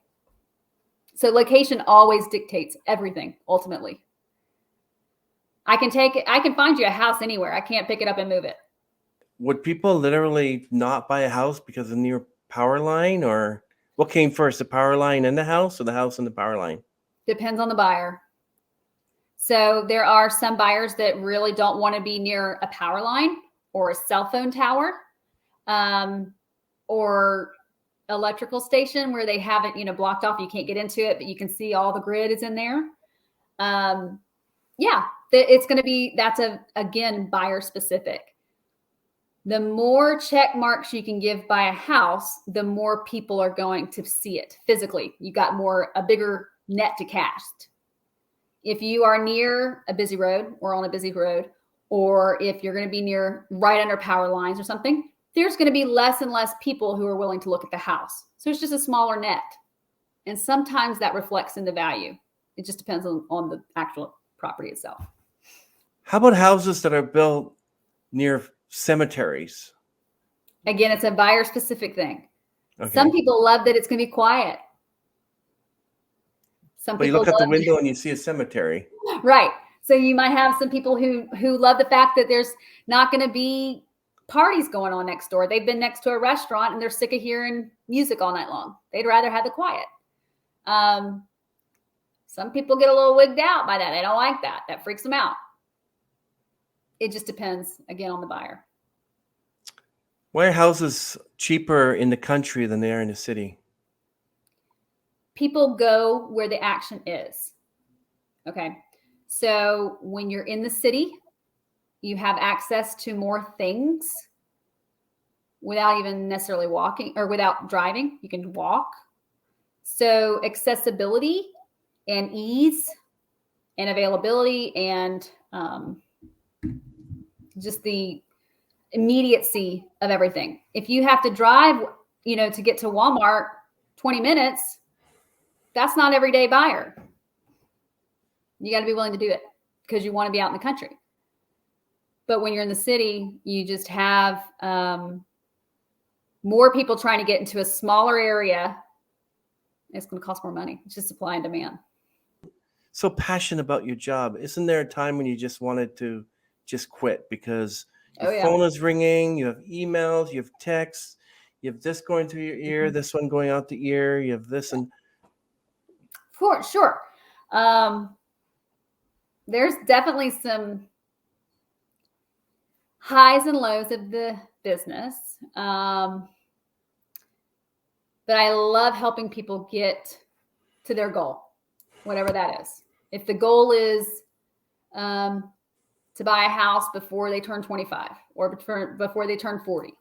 So location always dictates everything, ultimately. I can find you a house anywhere. I can't pick it up and move it. Would people literally not buy a house because of near power line, or what came first, the power line and the house, or the house and the power line? Depends on the buyer. So there are some buyers that really don't want to be near a power line or a cell phone tower, or electrical station where they have it, blocked off. You can't get into it, but you can see all the grid is in there. Yeah, it's going to be, again, buyer specific. The more check marks you can give by a house, the more people are going to see it physically. You got a bigger net to cast. If you are near a busy road or on a busy road, or if you're going to be near right under power lines or something, there's going to be less and less people who are willing to look at the house. So it's just a smaller net. And sometimes that reflects in the value. It just depends on the actual property itself. How about houses that are built near cemeteries? Again, it's a buyer specific thing. Okay. Some people love that it's going to be quiet. But you look out the window and you see a cemetery. Right. So you might have some people who love the fact that there's not going to be parties going on next door. They've been next to a restaurant and they're sick of hearing music all night long. They'd rather have the quiet. Some people get a little wigged out by that. They don't like that. That freaks them out. It just depends, again, on the buyer. Why are houses cheaper in the country than they are in the city? People go where the action is. Okay. So when you're in the city, you have access to more things without even necessarily walking or without driving. You can walk. So accessibility and ease and availability and just the immediacy of everything. If you have to drive, to get to Walmart 20 minutes, that's not everyday buyer. You got to be willing to do it because you want to be out in the country. But when you're in the city, you just have more people trying to get into a smaller area. It's going to cost more money. It's just supply and demand. So passionate about your job. Isn't there a time when you just wanted to just quit because your phone is ringing, you have emails, you have texts, you have this going through your ear, this one going out the ear, you have this and... Sure. There's definitely some highs and lows of the business. But I love helping people get to their goal, whatever that is. If the goal is to buy a house before they turn 25 or before they turn 40,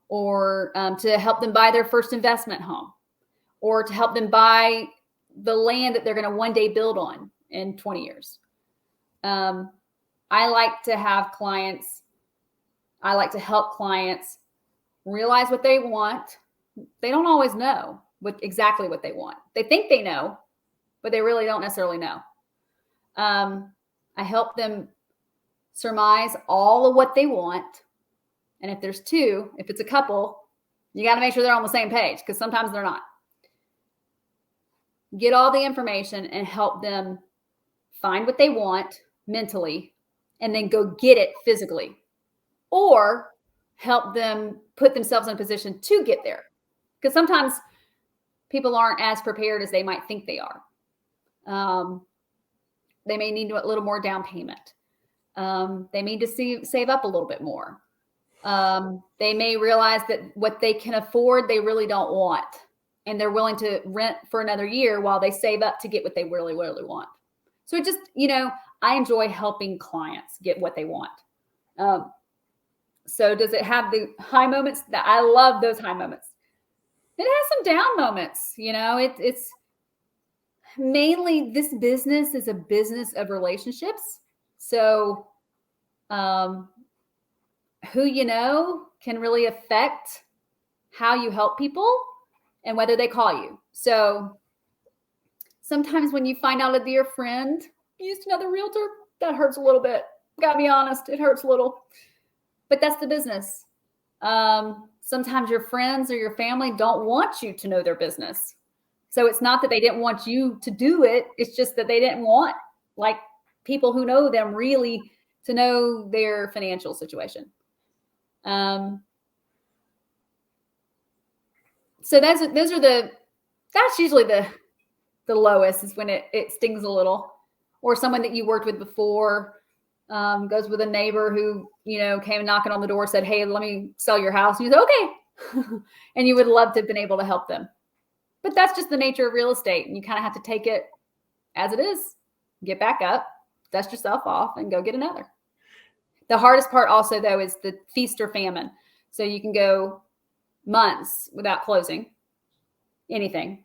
or to help them buy their first investment home, or to help them buy the land that they're going to one day build on in 20 years. I like to help clients realize what they want. They don't always know exactly what they want. They think they know, but they really don't necessarily know. I help them surmise all of what they want. And if it's a couple, you got to make sure they're on the same page because sometimes they're not. Get all the information and help them find what they want mentally and then go get it physically, or help them put themselves in a position to get there. Because sometimes people aren't as prepared as they might think they are. They may need a little more down payment. They need to save up a little bit more. They may realize that what they can afford, they really don't want. And they're willing to rent for another year while they save up to get what they really, really want. So it just, I enjoy helping clients get what they want. So does it have the high moments? That I love those high moments. It has some down moments. It's mainly, this business is a business of relationships. So who can really affect how you help people and whether they call you. So sometimes when you find out a dear friend used another realtor, that hurts a little bit. Gotta be honest, it hurts a little. But that's the business. sometimes your friends or your family don't want you to know their business. So it's not that they didn't want you to do it. It's just that they didn't want like people who know them really to know their financial situation. So that's usually the lowest, is when it stings a little, or someone that you worked with before goes with a neighbor who, came knocking on the door, said, "Hey, let me sell your house." And you say, "Okay." And you would love to have been able to help them. But that's just the nature of real estate. And you kind of have to take it as it is, get back up, dust yourself off, and go get another. The hardest part also, though, is the feast or famine. So you can go months without closing anything.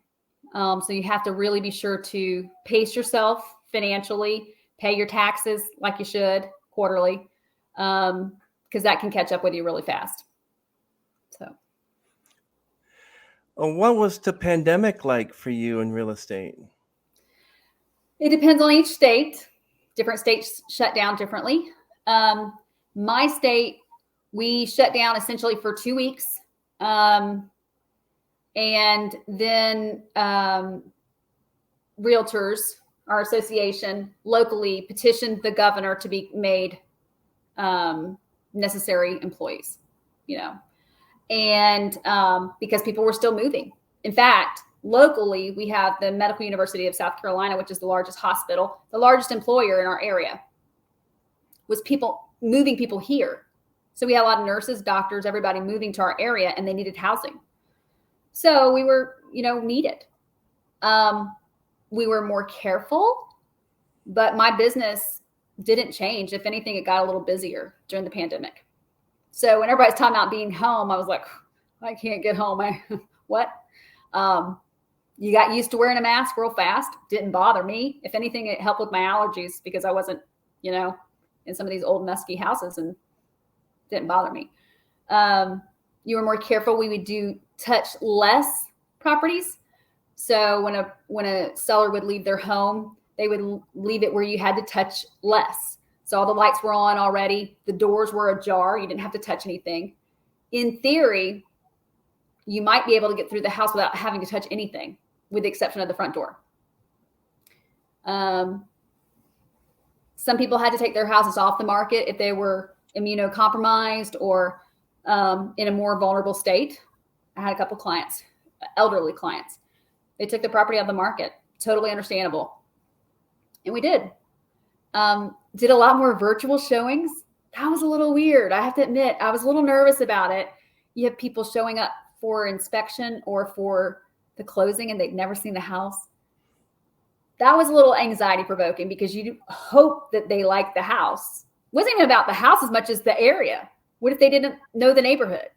So you have to really be sure to pace yourself financially, pay your taxes like you should quarterly, because that can catch up with you really fast. So, What was the pandemic like for you in real estate? it depends on each state. Different states shut down differently. My state, we shut down essentially for 2 weeks. And then realtors, our association, locally petitioned the governor to be made necessary employees, and because people were still moving. In fact, locally, we have the Medical University of South Carolina, which is the largest hospital. The largest employer in our area was moving people here. So we had a lot of nurses, doctors, everybody moving to our area, and they needed housing. So we were, needed. We were more careful, but my business didn't change. If anything, it got a little busier during the pandemic. So when everybody's talking about being home, I was like, I can't get home. What? You got used to wearing a mask real fast. Didn't bother me. If anything, it helped with my allergies because I wasn't, in some of these old musky houses, and didn't bother me. You were more careful. We would touch less properties. So when a seller would leave their home, they would leave it where you had to touch less. So all the lights were on already. The doors were ajar. You didn't have to touch anything. In theory, you might be able to get through the house without having to touch anything, with the exception of the front door. Some people had to take their houses off the market if they were immunocompromised or in a more vulnerable state. I had a couple clients, elderly clients. They took the property out of the market. Totally understandable. And we did. Did a lot more virtual showings. That was a little weird. I have to admit, I was a little nervous about it. You have people showing up for inspection or for the closing, and they've never seen the house. That was a little anxiety provoking because you hope that they like the house. It wasn't even about the house as much as the area. What if they didn't know the neighborhood?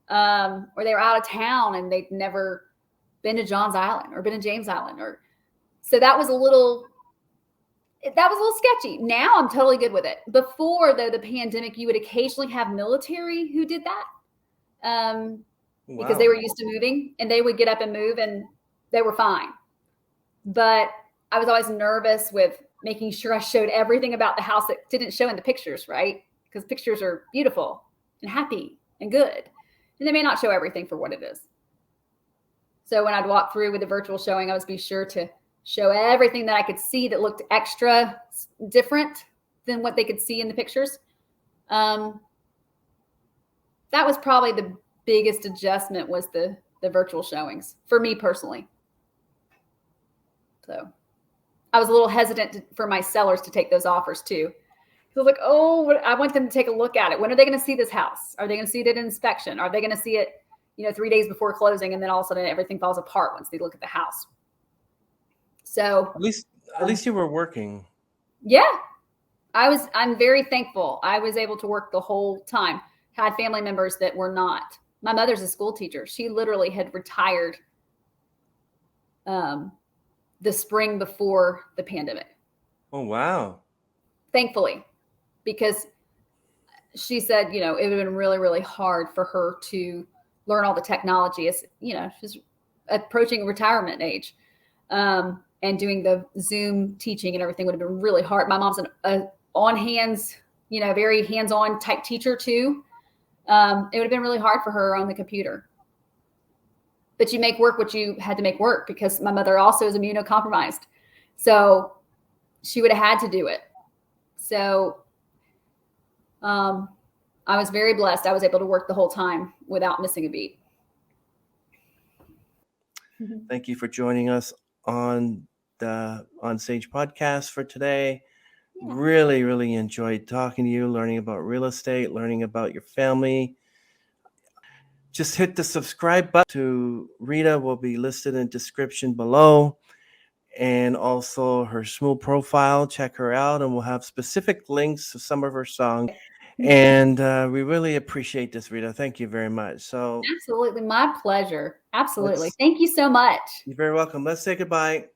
Or they were out of town and they'd never been to John's Island or been to James Island, so that was a little sketchy. Now I'm totally good with it. Before, though, the pandemic, you would occasionally have military who did that because they were used to moving, and they would get up and move, and they were fine. But I was always nervous with making sure I showed everything about the house that didn't show in the pictures, right? Because pictures are beautiful and happy and good, and they may not show everything for what it is. So when I'd walk through with a virtual showing, I was be sure to show everything that I could see that looked extra different than what they could see in the pictures. That was probably the biggest adjustment, was the virtual showings for me personally. So I was a little hesitant for my sellers to take those offers too. So I was like, I want them to take a look at it. When are they going to see this house? Are they going to see it at inspection? Are they going to see it, 3 days before closing, and then all of a sudden everything falls apart once they look at the house? So at least you were working. Yeah, I'm very thankful. I was able to work the whole time. Had family members that were not. My mother's a school teacher. She literally had retired the spring before the pandemic. Oh, wow. Thankfully, because she said, it would have been really, really hard for her to learn all the technology. As she's approaching retirement age, and doing the Zoom teaching and everything would have been really hard. My mom's an on hands, very hands-on type teacher too. it would have been really hard for her on the computer. But you make work what you had to make work, because my mother also is immunocompromised. So she would have had to do it. So I was very blessed. I was able to work the whole time without missing a beat. Thank you for joining us on the On Stage podcast for today. Yeah. Really enjoyed talking to you, learning about real estate, learning about your family. Just hit the subscribe button to Rita, will be listed in the description below, and also her Smule Profile. Check her out, and we'll have specific links to some of her songs. And we really appreciate this, Rita. Thank you very much. So absolutely, my pleasure. Absolutely. Thank you so much. You're very welcome. Let's say goodbye.